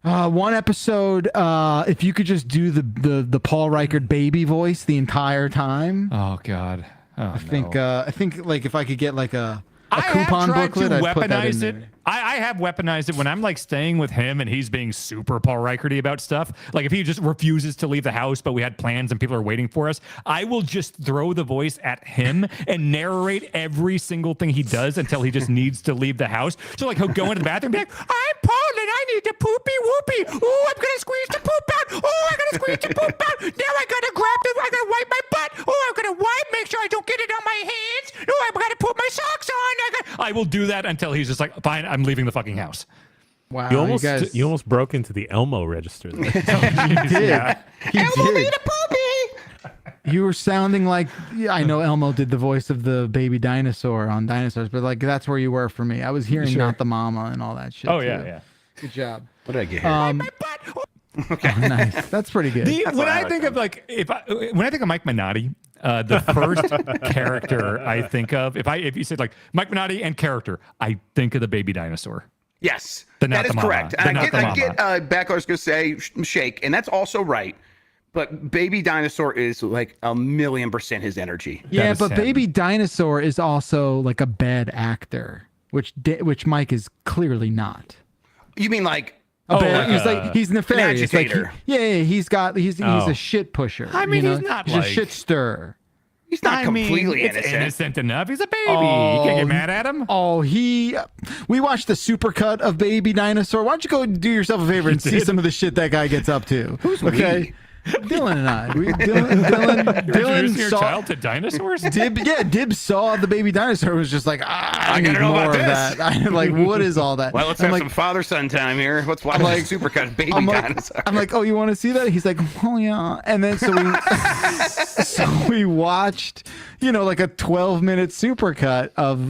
One episode. If you could just do the Paul Reichert baby voice the entire time. Oh God. Oh, I think like if I could get like a I coupon have tried booklet, to I'd put that in weaponize there. it. I have weaponized it when I'm like staying with him and he's being super Paul Reicherty about stuff. Like if he just refuses to leave the house, but we had plans and people are waiting for us, I will just throw the voice at him and narrate every single thing he does until he just needs to leave the house. So like he'll go into the bathroom and be like, I'm Paul and I need to poopy whoopy. Oh, I'm gonna squeeze the poop out. Oh, I'm gonna squeeze the poop out. Now I gotta I gotta wipe my butt. Oh, I'm gonna wipe, make sure I don't get it on my hands. Oh, I gotta put my socks on. I will do that until he's just like, fine, I'm leaving the fucking house. Wow, You almost guys, you almost broke into the Elmo register there. he did. Yeah. He did. You were sounding like I know Elmo did the voice of the baby dinosaur on Dinosaurs, but like that's where you were for me. I was hearing not the mama and all that shit. Oh too. yeah. Good job. What did I get here? Oh, nice. That's pretty good. When I think of like when I think of Mike Minotti, the first character I think of, if you said like Mike Minotti and character, I think of the baby dinosaur. Yes, But not that is the mama. correct. But And not the I get Backler's going to say shake, and that's also right. But Baby Dinosaur is like 1,000,000% his energy. Yeah, is but him. Baby Dinosaur is also like a bad actor, which Mike is clearly not. You mean like? He's nefarious. Like agitator. he's Oh. a shit pusher. I mean, you know? he's not He's like- a shit stirrer. He's not completely it's innocent. innocent enough. He's a baby. You can't get mad at him. Oh, we watched the supercut of Baby Dinosaur. Why don't you go do yourself a favor and see some of the shit that guy gets up to? Who's okay? we? Dylan and I. Introducing your saw child to dinosaurs? Dib saw the baby dinosaur. Was just like, I need gotta know more about of this. that. I'm like, what is all that? Well, let's I'm have like, some father-son time here. Let's watch like- Supercut baby I'm dinosaur. like, oh, you want to see that? He's like, oh yeah. And then so we watched, like a 12-minute supercut of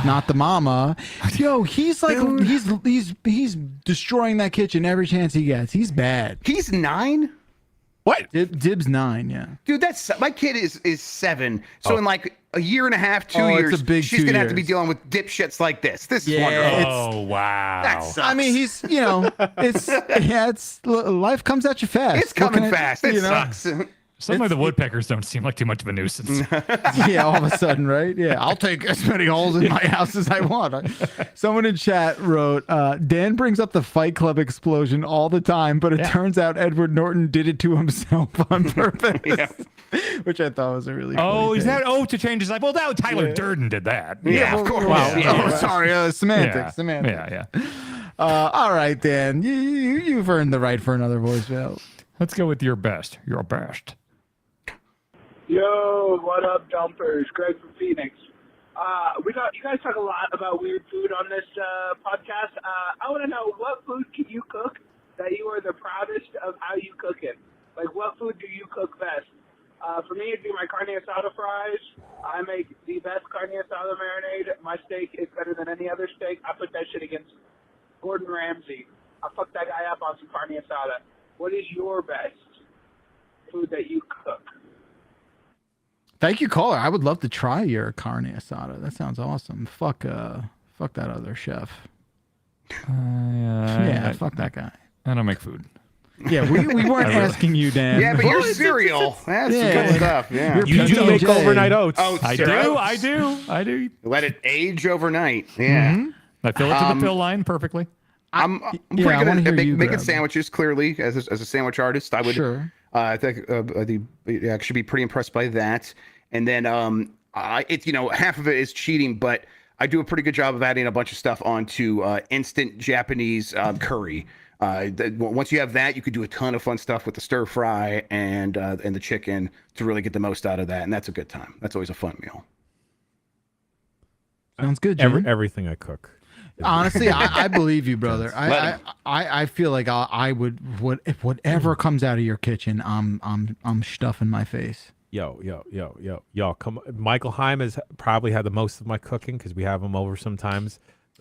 Not the Mama. Yo, he's like, he's destroying that kitchen every chance he gets. He's bad. He's 9. What? Dib's 9, yeah. Dude, my kid is 7. So in like a year and a half, 2 Oh, it's years, a big she's 2 gonna have to be years. dealing with dipshits like this. This is Yeah, wonderful. Oh, wow. That sucks. I mean, he's, it's life comes at you fast. It's coming Looking at- fast. It sucks. Suddenly the woodpeckers don't seem like too much of a nuisance. Yeah, all of a sudden, right? Yeah, I'll take as many holes in my house as I want. Someone in chat wrote, Dan brings up the Fight Club explosion all the time, but it turns out Edward Norton did it to himself on purpose. Which I thought was a really funny thing. To change his life? Well, now Tyler Durden did that. Yeah, of course. Wow. Yeah. Oh, sorry. Semantics. Yeah. All right, Dan. You've earned the right for another voicemail. Let's go with your best. Your best. Yo, what up, dumpers? Greg from Phoenix. You guys talk a lot about weird food on this podcast. I want to know, what food can you cook that you are the proudest of how you cook it? Like, what food do you cook best? For me, it'd be my carne asada fries. I make the best carne asada marinade. My steak is better than any other steak. I put that shit against Gordon Ramsay. I fucked that guy up on some carne asada. What is your best food that you cook? Thank you, caller. I would love to try your carne asada. That sounds awesome. Fuck that other chef. Fuck that guy. I don't make food. Yeah, we weren't asking you, Dan. Yeah, but your cereal. That's good stuff. Yeah. You do make overnight oats. Oh, I do. Let it age overnight. Yeah. Mm-hmm. I fill it to the fill line perfectly. I'm I pretty wanna good hear at you making grab. sandwiches. Clearly, as a sandwich artist, I would. Sure. I think I should be pretty impressed by that. And then it's half of it is cheating, but I do a pretty good job of adding a bunch of stuff onto instant Japanese curry. Once you have that, you could do a ton of fun stuff with the stir fry and the chicken to really get the most out of that, and that's a good time. That's always a fun meal. Sounds good, Jim. Everything I cook. Honestly, I believe you, brother. I feel like I would if whatever comes out of your kitchen, I'm stuffing my face. Y'all, come. Michael Heim has probably had the most of my cooking because we have him over sometimes.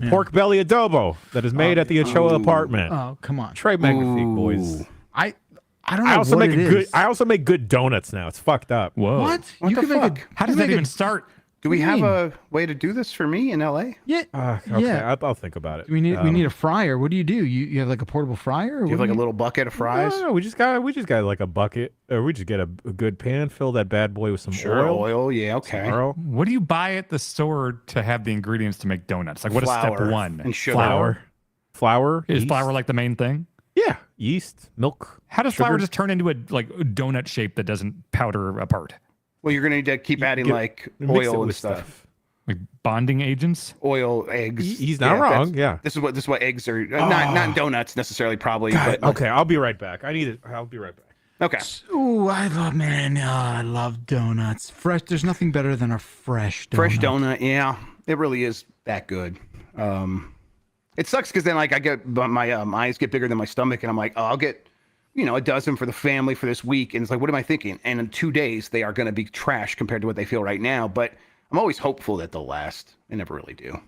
Pork belly adobo that is made at the Ochoa apartment. Oh, come on. Trey Magnifique, boys. I don't know. I also what make it good. is. I also make good donuts now. It's fucked up. Whoa. What? What You the can make fuck? a. How does you that make even a- start? Do we What do have you a way to do this for me in LA? Yeah. Okay, Yeah. I'll think about it. We need a fryer. What do? You have like a portable fryer? Or Do you have what like a little bucket of fries? No, we just got like a bucket, or we just get a good pan, fill that bad boy with some oil. Yeah, okay. What do you buy at the store to have the ingredients to make donuts? Like, what is step Flour one? and sugar. Flour. Is yeast. flour like the main thing? Yeah, yeast, milk. How does flour sugar. just turn into a donut shape that doesn't powder apart? Well, you're gonna need to keep adding like Mix it oil and with stuff. Like bonding agents? Oil, eggs. He's not wrong. that's- Yeah. This is what eggs are. Not donuts necessarily, probably. God, but okay, I'll be right back. I'll be right back. Okay. Ooh, I love donuts. Fresh. There's nothing better than a fresh donut. Fresh donut. Yeah, it really is that good. It sucks because then like I get my eyes get bigger than my stomach, and I'm like, oh, I'll get a dozen for the family for this week, and it's like, what am I thinking? And in 2 days they are going to be trash compared to what they feel right now. But I'm always hopeful that they'll last. They never really do.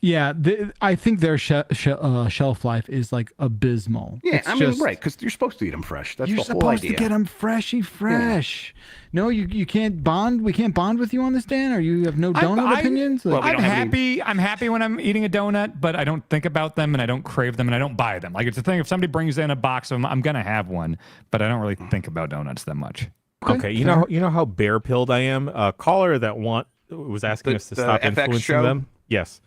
Yeah, I think their shelf life is like abysmal. Yeah, It's I mean, just- right, because you're supposed to eat them fresh. That's You're the whole supposed idea. to get them fresh. No, you can't bond. We can't bond with you on this, Dan. Or you have no donut opinions. Well, we I'm don't have happy. I'm happy when I'm eating a donut, but I don't think about them and I don't crave them and I don't buy them. Like, it's a thing. If somebody brings in a box of them, I'm gonna have one, but I don't really think about donuts that much. Okay, you know how bear pilled I am. A caller that was asking us to the stop FX influencing show? them. Yes.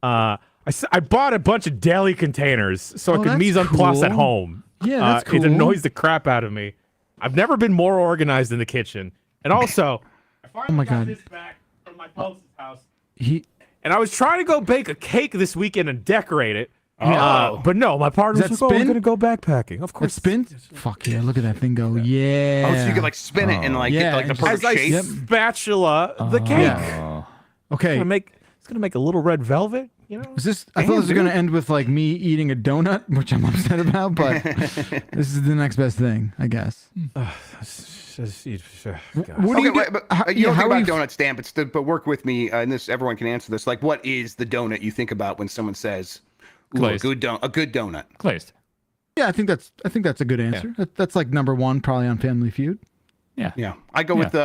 I bought a bunch of deli containers so I could that's mise en place at cool. home. Yeah, that's cool. It annoys the crap out of me. I've never been more organized in the kitchen. And also, I finally my got God. this back from my pulse's house. He And I was trying to go bake a cake this weekend and decorate it. But no, my partner Is was that like, "Oh, we're spin? gonna go backpacking." Of It course, spins? Fuck yeah, look at that thing go. Yeah. Oh, so you could like spin it and like get like the and perfect as I shape. spatula the cake. Yeah. Okay. It's gonna make a little red velvet. You know, Is this? I thought this was going to end with like me eating a donut, which I'm upset about, but this is the next best thing, I guess. What do you do? You don't think about donuts, Dan, but work with me, and this everyone can answer this. Like, what is the donut you think about when someone says, "Ooh, a good donut"? Glazed. Yeah, I think that's a good answer. That's like number one, probably on Family Feud. Yeah. I go with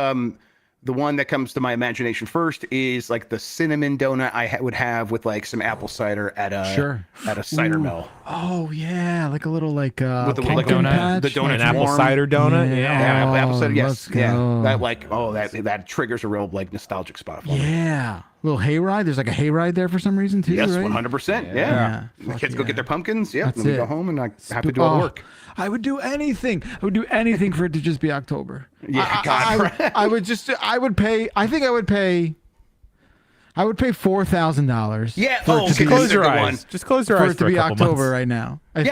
the one that comes to my imagination first is like the cinnamon donut I would have with like some apple cider at a cider mill. Oh yeah, like a little like with the pumpkin donut, patch. the donut's an apple warm. cider donut. Yeah, apple cider. Yes, let's go. That triggers a real like nostalgic spot for me. Yeah, little hayride. There's like a hayride there for some reason too. Yes, right? 100%. Yeah. The kids go get their pumpkins. Yeah, That's then we it. go home and I have to do all the work. I would do anything. I would do anything for it to just be October. Yeah, God. I would pay. I think I would pay. I would pay $4,000. Yeah. Just close your eyes. Just close your for eyes it to be October right now. I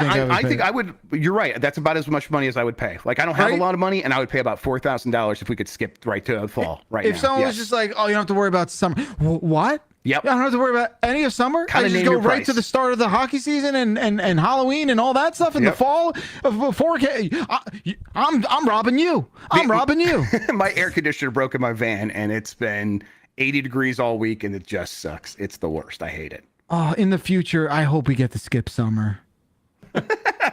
think I would. You're right. That's about as much money as I would pay. Like I don't have a lot of money, and I would pay about $4,000 if we could skip right to the fall. Right. If someone was just like, "Oh, you don't have to worry about summer," what? Yep. I don't have to worry about any of summer. Kinda I just name go your right price. to the start of the hockey season and Halloween and all that stuff in the fall. Before I'm robbing you. I'm robbing you. My air conditioner broke in my van, and it's been 80 degrees all week, and it just sucks. It's the worst. I hate it. Oh, in the future, I hope we get to skip summer.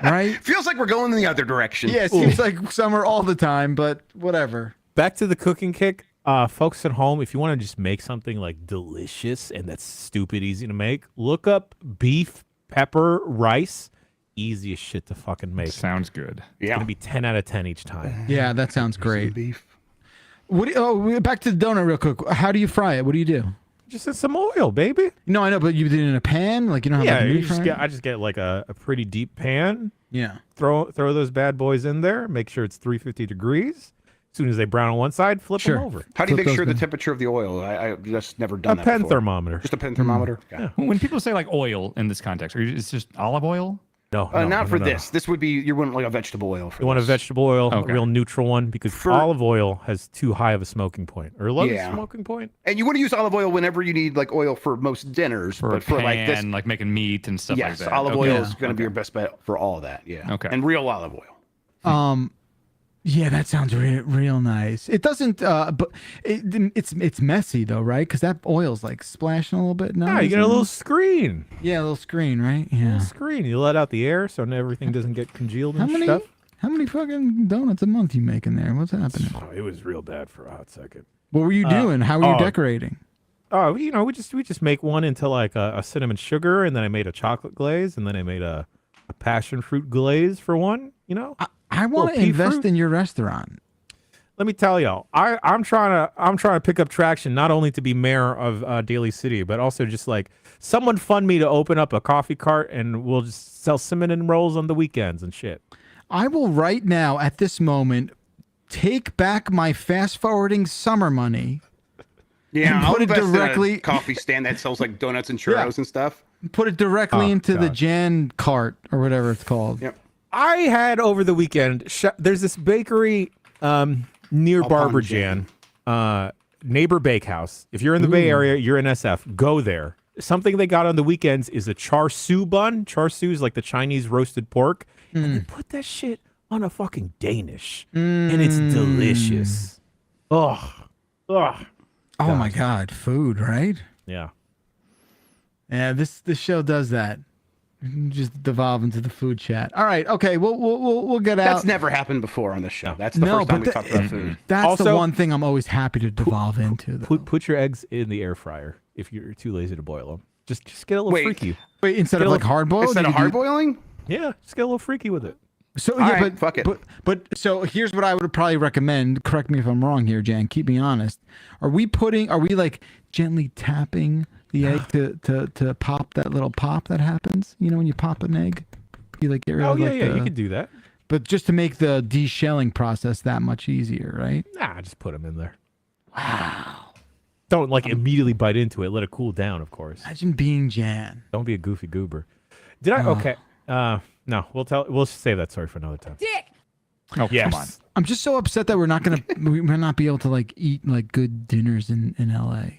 Right? Feels like we're going in the other direction. Yeah, it seems like summer all the time, but whatever. Back to the cooking kick. Folks at home, if you want to just make something like delicious and that's stupid easy to make, look up beef pepper rice. Easiest shit to fucking make. Sounds good. It's gonna be 10 out of 10 each time. Yeah, that sounds great. Beef. Back to the donut real quick. How do you fry it? What do you do? Just in some oil, baby. No, I know, but you did it in a pan? Like you don't have like a meat fryer? I just get like a pretty deep pan. Yeah. Throw those bad boys in there. Make sure it's 350 degrees. As soon as they brown on one side, flip them over. How do you make sure the temperature of the oil? I just never done that A pen before. thermometer. Just a pen thermometer? Okay. When people say like oil in this context, it's just olive oil? No, not for this. This would be, you want like a vegetable oil for You want a this. vegetable oil, Okay. a real neutral one, because olive oil has too high of a smoking point. Or low smoking point. And you want to use olive oil whenever you need like oil for most dinners, For but a for pan, like this, like making meat and stuff like yes, that. olive Okay. oil is going to be your best bet for all of that. Yeah. Okay. And real olive oil. Yeah, that sounds real nice. It doesn't, but it's messy though, right? Because that oil's like splashing a little bit. No, Yeah, you get a little screen. Yeah, a little screen, right? A Yeah. little screen. You let out the air so everything doesn't get congealed How and many? stuff. How many fucking donuts a month you making there? What's happening? Oh, it was real bad for a hot second. What were you doing? How were you decorating? Oh, we just make one into like a cinnamon sugar, and then I made a chocolate glaze, and then I made a passion fruit glaze for one. You know, I want to Little pea invest fruit. in your restaurant. Let me tell y'all, I'm trying to pick up traction, not only to be mayor of Daly City, but also just like someone fund me to open up a coffee cart, and we'll just sell cinnamon rolls on the weekends and shit. I will right now at this moment take back my fast forwarding summer money. Yeah, and I'll put it invest in a directly. coffee stand that sells like donuts and churros and stuff. Put it directly into the God. Jan cart or whatever it's called. Yep. I had over the weekend. There's this bakery near Barber Jan, Neighbor Bakehouse. If you're in the Bay Area, you're in SF. Go there. Something they got on the weekends is a char siu bun. Char siu is like the Chinese roasted pork, and they put that shit on a fucking Danish, and it's delicious. Oh. Oh my God, food, right? Yeah. Yeah, this show does that. Just devolve into the food chat. All right, okay, we'll get out. That's never happened before on this show. That's the first time we talked about food. That's Also- the one thing I'm always happy to devolve into. Though. Put your eggs in the air fryer if you're too lazy to boil them. Just get a little Wait. freaky. Wait, instead Get of a like hard boiled. Instead of hard boiling? Yeah, just get a little freaky with it. So All yeah, right, but fuck it. But so here's what I would probably recommend. Correct me if I'm wrong here, Jan. Keep me honest. Are we like gently tapping the egg to pop that little pop that happens? You know when you pop an egg, you like get rid Oh of yeah, like you can do that. But just to make the deshelling process that much easier, right? Nah, just put them in there. Wow. Don't like immediately bite into it. Let it cool down, of course. Imagine being Jan. Don't be a goofy goober. Did I? Okay. No, we'll save that story for another time. Dick. Oh, Yes. come on. I'm just so upset that we're not be able to like eat like good dinners in LA. I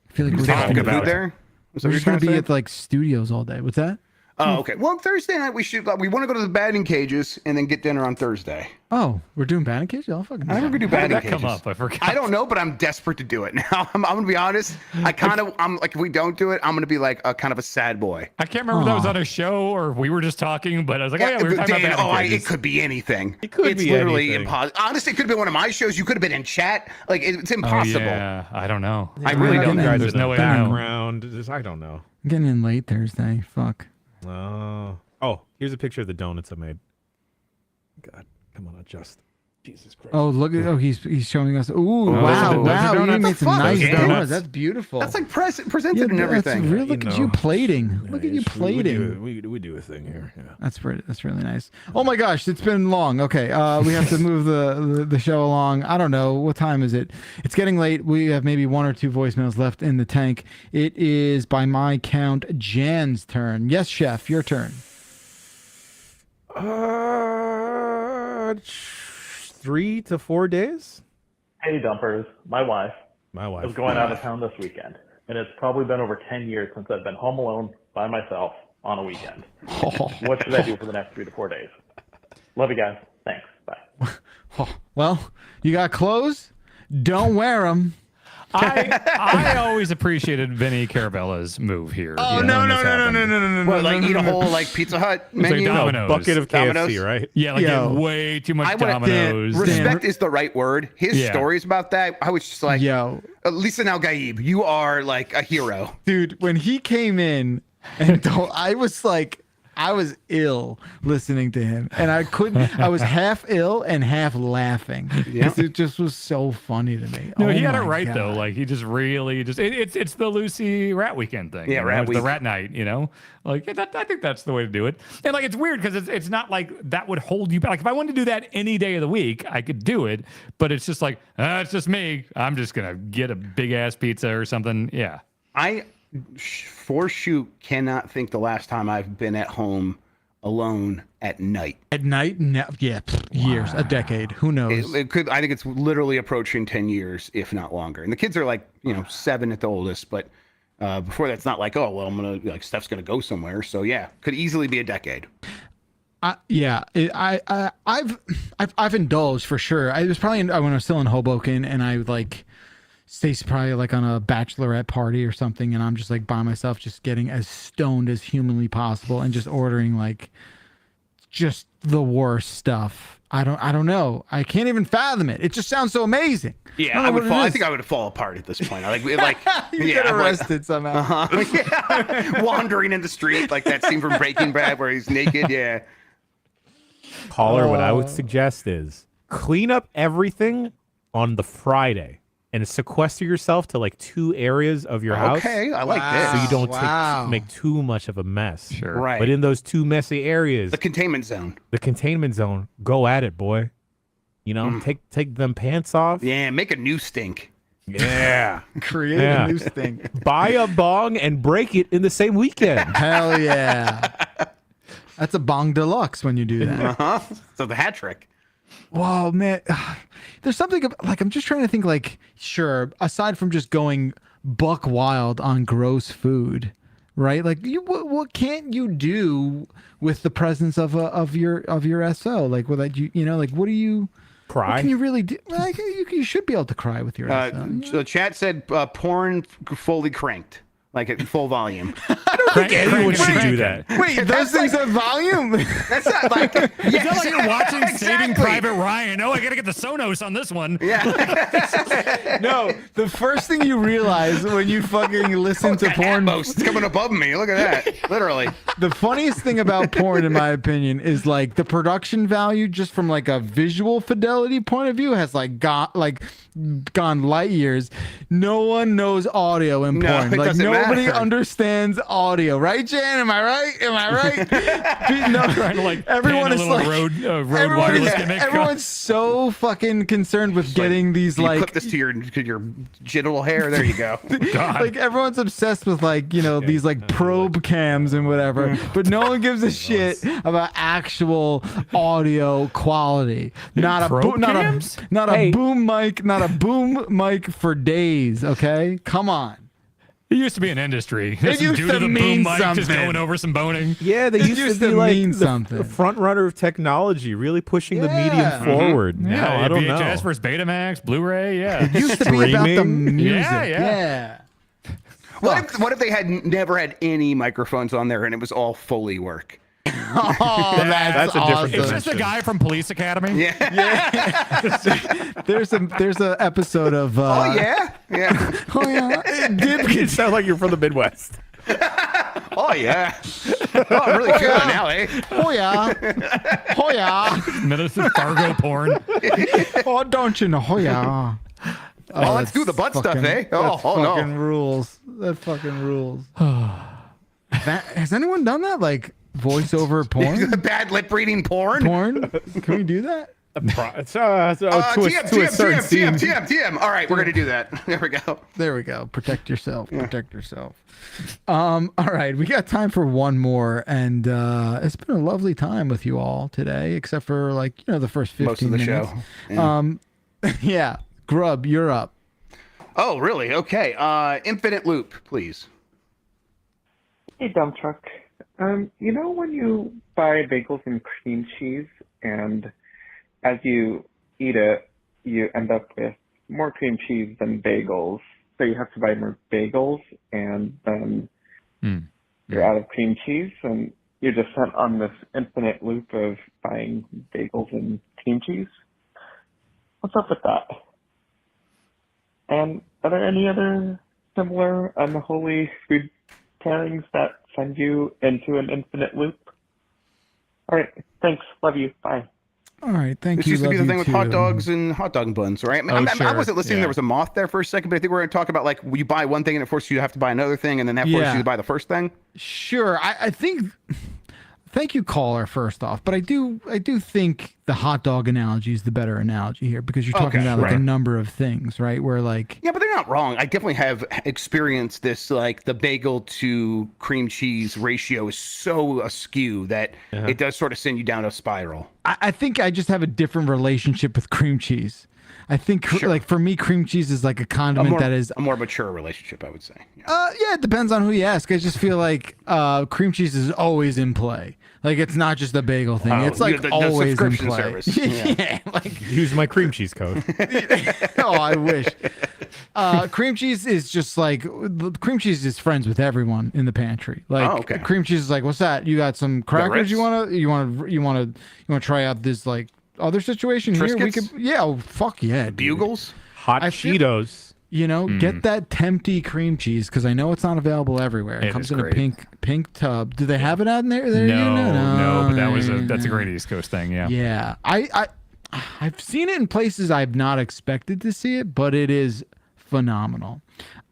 feel like we're They have just good gonna, food there. Is that we're what just you're gonna trying to be say? at like studios all day. What's that? Oh, okay. Well, Thursday night we want to go to the batting cages and then get dinner on Thursday. Oh, we're doing batting cage? I'll fucking. I think we do How did batting that cages. come up? I forgot. I don't know, but I'm desperate to do it now. I'm gonna be honest. I'm like, if we don't do it, I'm gonna be like a kind of a sad boy. I can't remember if that was on a show or we were just talking, but I was like, oh yeah, we were talking Dan, about batting it cages. could be anything. It could it's be literally anything. impossible. Honestly, it could have been one of my shows. You could have been in chat. Like it's Oh, impossible. yeah, I don't know. I really Yeah, don't you know. guys There's in no the way to know. background. I don't know. I'm getting in late Thursday. Fuck. Oh, here's a picture of the donuts I made. God, come on, adjust. Jesus Christ. Oh, look at he's showing us. Ooh, wow, those are wow! You donuts. made some Fuck, nice man. donuts. That's beautiful. That's like presented yeah, and everything. That's real. Look You at you know. plating. Look at you plating. We do a thing here. Yeah. That's really nice. Oh my gosh, it's been long. Okay, we have to move the show along. I don't know what time is it. It's getting late. We have maybe one or two voicemails left in the tank. It is by my count Jan's turn. Yes, chef, your turn. 3 to 4 days. Hey, Dumpers. My wife My is going out of town this weekend, and it's probably been over 10 years since I've been home alone by myself on a weekend. What should I do for the next 3 to 4 days? Love you guys. Thanks. Bye. Well, you got clothes. Don't wear them. I always appreciated Vinny Carabella's move here. Oh, you know, when this happened. no. What, like eat a whole like Pizza Hut menu? Domino's. Bucket of KFC, Domino's? right? Yeah, like Yo. way too much I wanna- Domino's. Respect is the right word. His Yeah. stories about that, I was just like, Yo, Lisa Nalgaib, you are like a hero. dude, when he came in and I was like, I was ill listening to him, and I couldn't. I was half ill and half laughing because it just was so funny to me. No, Oh he had it my right God. though. Like he just really it's the Lucy Rat Weekend thing. Yeah, you know? Rat It's Week. the Rat Night. You know, like I think that's the way to do it. And like it's weird because it's not like that would hold you back. Like if I wanted to do that any day of the week, I could do it. But it's just like it's just me. I'm just gonna get a big ass pizza or something. Yeah. I for shoot cannot think the last time I've been at home alone at night. At night, years, a decade. Who knows? It could. I think it's literally approaching 10 years, if not longer. And the kids are like 7 at the oldest, but before that's not like, oh well, I'm gonna like Steph's gonna go somewhere. So yeah, could easily be a decade. I've indulged for sure. I was probably when I was still in Hoboken, and I would like Stacy's probably like on a bachelorette party or something, and I'm just like by myself, just getting as stoned as humanly possible, and just ordering like just the worst stuff. I don't know. I can't even fathom it. It just sounds so amazing. Yeah, I would fall. I think I would fall apart at this point. Like you get arrested somehow. Yeah. Wandering in the street like that scene from Breaking Bad where he's naked. Yeah. Caller, what I would suggest is clean up everything on the Friday and sequester yourself to like 2 areas of your house. Okay, I like this. So you don't make too much of a mess. Sure. Right. But in those 2 messy areas, The containment zone. go at it, boy. You know, take them pants off. Yeah, make a new stink. Yeah. Create Yeah. a new thing. Buy a bong and break it in the same weekend. Hell yeah. That's a bong deluxe when you do that. So the hat trick. Whoa, man. There's something like I'm just trying to think like, sure, aside from just going buck wild on gross food, right? Like what can't you do with the presence of your SO? Like with that like what do you Cry? What can you really do? Like you should be able to cry with your SO. The chat said porn fully cranked. Like at full volume. I don't think anyone should do that. Wait, those things have volume? That's not like It's not like you're watching Saving exactly. Private Ryan. Oh, I gotta get the Sonos on this one. Yeah. No, the first thing you realize when you fucking listen to porn, Atmos, it's coming above me. Look at that. Literally. the funniest thing about porn, in my opinion, is like the production value, just from like a visual fidelity point of view, has like gone light years. No one knows audio in No, porn. it Like doesn't nobody matter. understands audio audio, right, Jan? Am I right? Am I right? No, Trying to like everyone is like road wireless gimmick. everyone's so fucking concerned with getting these You like clip this to your genital hair. There you go. God. like everyone's obsessed with like these like probe cams and whatever, but no one gives a shit about actual audio quality. Not a Probe not cams? a boom mic, not a boom mic for days. Okay, come on. It used to be an industry. It used due to to the mean boom mic just something. going over some boning. Yeah, they It used to be like mean the something. front runner of technology, really pushing the medium Yeah. forward. Now, Yeah, I don't VHS know. versus Betamax, Blu-ray. Yeah. It used to be about the Streaming? music. Yeah. What if they had never had any microphones on there and it was all Foley work? Oh, that's a different awesome. It's just a guy from Police Academy. Yeah. There's a episode of Oh yeah. Yeah. oh yeah It sounds like you're from the Midwest. Oh yeah. Oh, I'm really feeling it now, eh? oh yeah Medicine Fargo porn. oh don't you know oh yeah Oh, let's do the butt stuff, eh? That fucking No. rules. That fucking rules. Has anyone done that? Like voiceover porn? Bad lip reading porn. Can we do that? TM. All right, we're gonna do that. There we go. There we go. Protect yourself. Protect yourself. All right, we got time for one more, and it's been a lovely time with you all today, except for the first 15 Most of the minutes. show. Yeah. Grub, you're up. Oh, really? Okay. Infinite loop, please. Hey, dump truck. You know when you buy bagels and cream cheese, and as you eat it, you end up with more cream cheese than bagels, so you have to buy more bagels, and then you're out of cream cheese, and you're just sent on this infinite loop of buying bagels and cream cheese? What's up with that? And are there any other similar unholy food pairings that send you into an infinite loop? All right. Thanks. Love you. Bye. All right. Thank This you. used to be Love the you thing with too. hot dogs and hot dog buns, right? I wasn't listening. Yeah. There was a moth there for a second, but I think we're going to talk about like you buy one thing and it forces you to have to buy another thing, and then that forces you to buy the first thing. Sure. I think. Thank you, caller. First off, but I do think the hot dog analogy is the better analogy here because you're talking about like a number of things, right? Where like Yeah, but they're not wrong. I definitely have experienced this. Like the bagel to cream cheese ratio is so askew that it does sort of send you down a spiral. I think I just have a different relationship with cream cheese. I think like for me, cream cheese is like a condiment that is a more mature relationship, I would say. Yeah, it depends on who you ask. I just feel like cream cheese is always in play. Like it's not just a bagel thing. It's like the always in subscription play. service. Yeah, like Use my cream cheese code. oh, I wish. Cream cheese is just like cream cheese is friends with everyone in the pantry. Like cream cheese is like, what's that? You got some crackers? You wanna try out this like other situation here? We Triscuits? could fuck yeah. Dude. Bugles? Hot Cheetos. Get that tempty cream cheese because I know it's not available everywhere. It comes in a pink tub. Do they have it out in there? No, but that's a great East Coast thing. Yeah. Yeah, I've seen it in places I've not expected to see it, but it is phenomenal.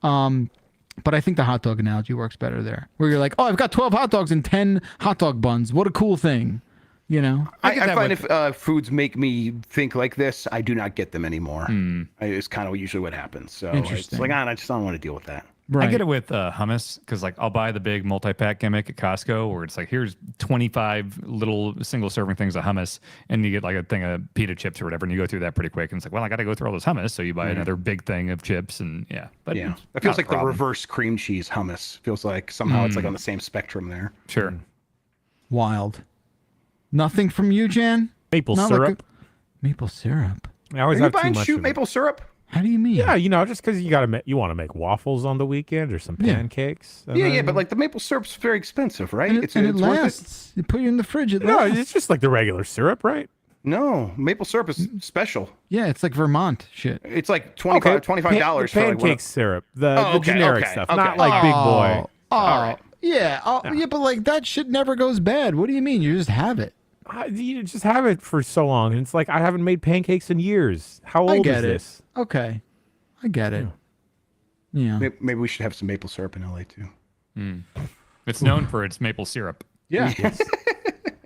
But I think the hot dog analogy works better there, where you're like, oh, I've got 12 hot dogs and 10 hot dog buns. What a cool thing. I find if foods make me think like this, I do not get them anymore. It's kind of usually what happens. So it's like, I just don't want to deal with that. I get it with hummus because like I'll buy the big multi-pack gimmick at Costco where it's like here's 25 little single serving things of hummus and you get like a thing of pita chips or whatever and you go through that pretty quick and it's like, well, I got to go through all this hummus, so you buy another big thing of chips and but it feels like the reverse cream cheese hummus. Feels like somehow it's like on the same spectrum there. Sure. Wild. Nothing from you, Jan? Maple syrup. Maple syrup. I always Are you have too buying much shoot of it. maple syrup? How do you mean? Yeah, just because you want to make waffles on the weekend or some pancakes. Yeah, but like the maple syrup's very expensive, right? And it worth lasts. You put it in the fridge. It No, lasts. it's just like the regular syrup, right? No, maple syrup is special. Yeah, it's like Vermont shit. It's like $25 for like pancake syrup, the generic stuff, not like big boy. Yeah, but like that shit never goes bad. What do you mean? You just have it. You just have it for so long, and it's like I haven't made pancakes in years. How old is this? Okay, I get it. Yeah. Maybe we should have some maple syrup in LA too. It's known for its maple syrup. Yeah.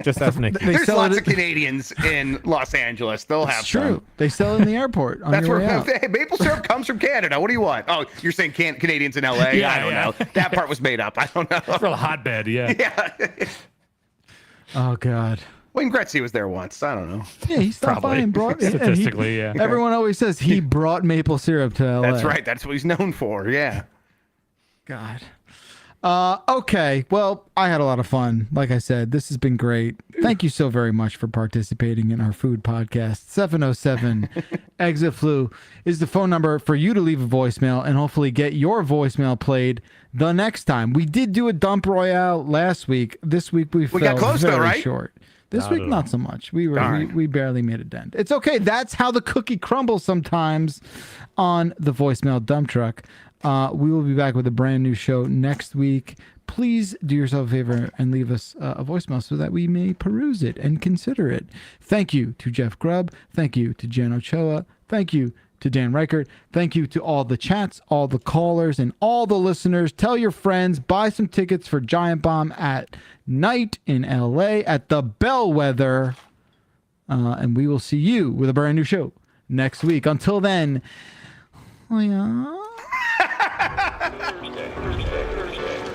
Just ask Nick. There's lots of Canadians in Los Angeles. They'll have true. some. They sell it in the airport. On That's your where way out. maple syrup comes from Canada. What do you want? Oh, you're saying Canadians in LA? Yeah, I don't know. That part was made up. I don't know. It's real hotbed, yeah. Yeah. Oh God. Wayne Gretzky was there once. I don't know. Yeah, he stopped by and brought it. Statistically, yeah. Everyone always says he brought maple syrup to LA. That's right. That's what he's known for. Yeah. God. Okay. Well, I had a lot of fun. Like I said, this has been great. Thank you so very much for participating in our food podcast. 707 Exit Flu is the phone number for you to leave a voicemail and hopefully get your voicemail played the next time. We did do a dump royale last week. This week we fell got close very though, right? short. This Not week, at not so much. We barely made a dent. It's okay. That's how the cookie crumbles sometimes on the voicemail dump truck. We will be back with a brand new show next week. Please do yourself a favor and leave us a voicemail so that we may peruse it and consider it. Thank you to Jeff Grubb. Thank you to Jan Ochoa. Thank you to Dan Reichert. Thank you to all the chats, all the callers, and all the listeners. Tell your friends. Buy some tickets for Giant Bomb at night in LA at the Bellwether. And we will see you with a brand new show next week. Until then, Thursday.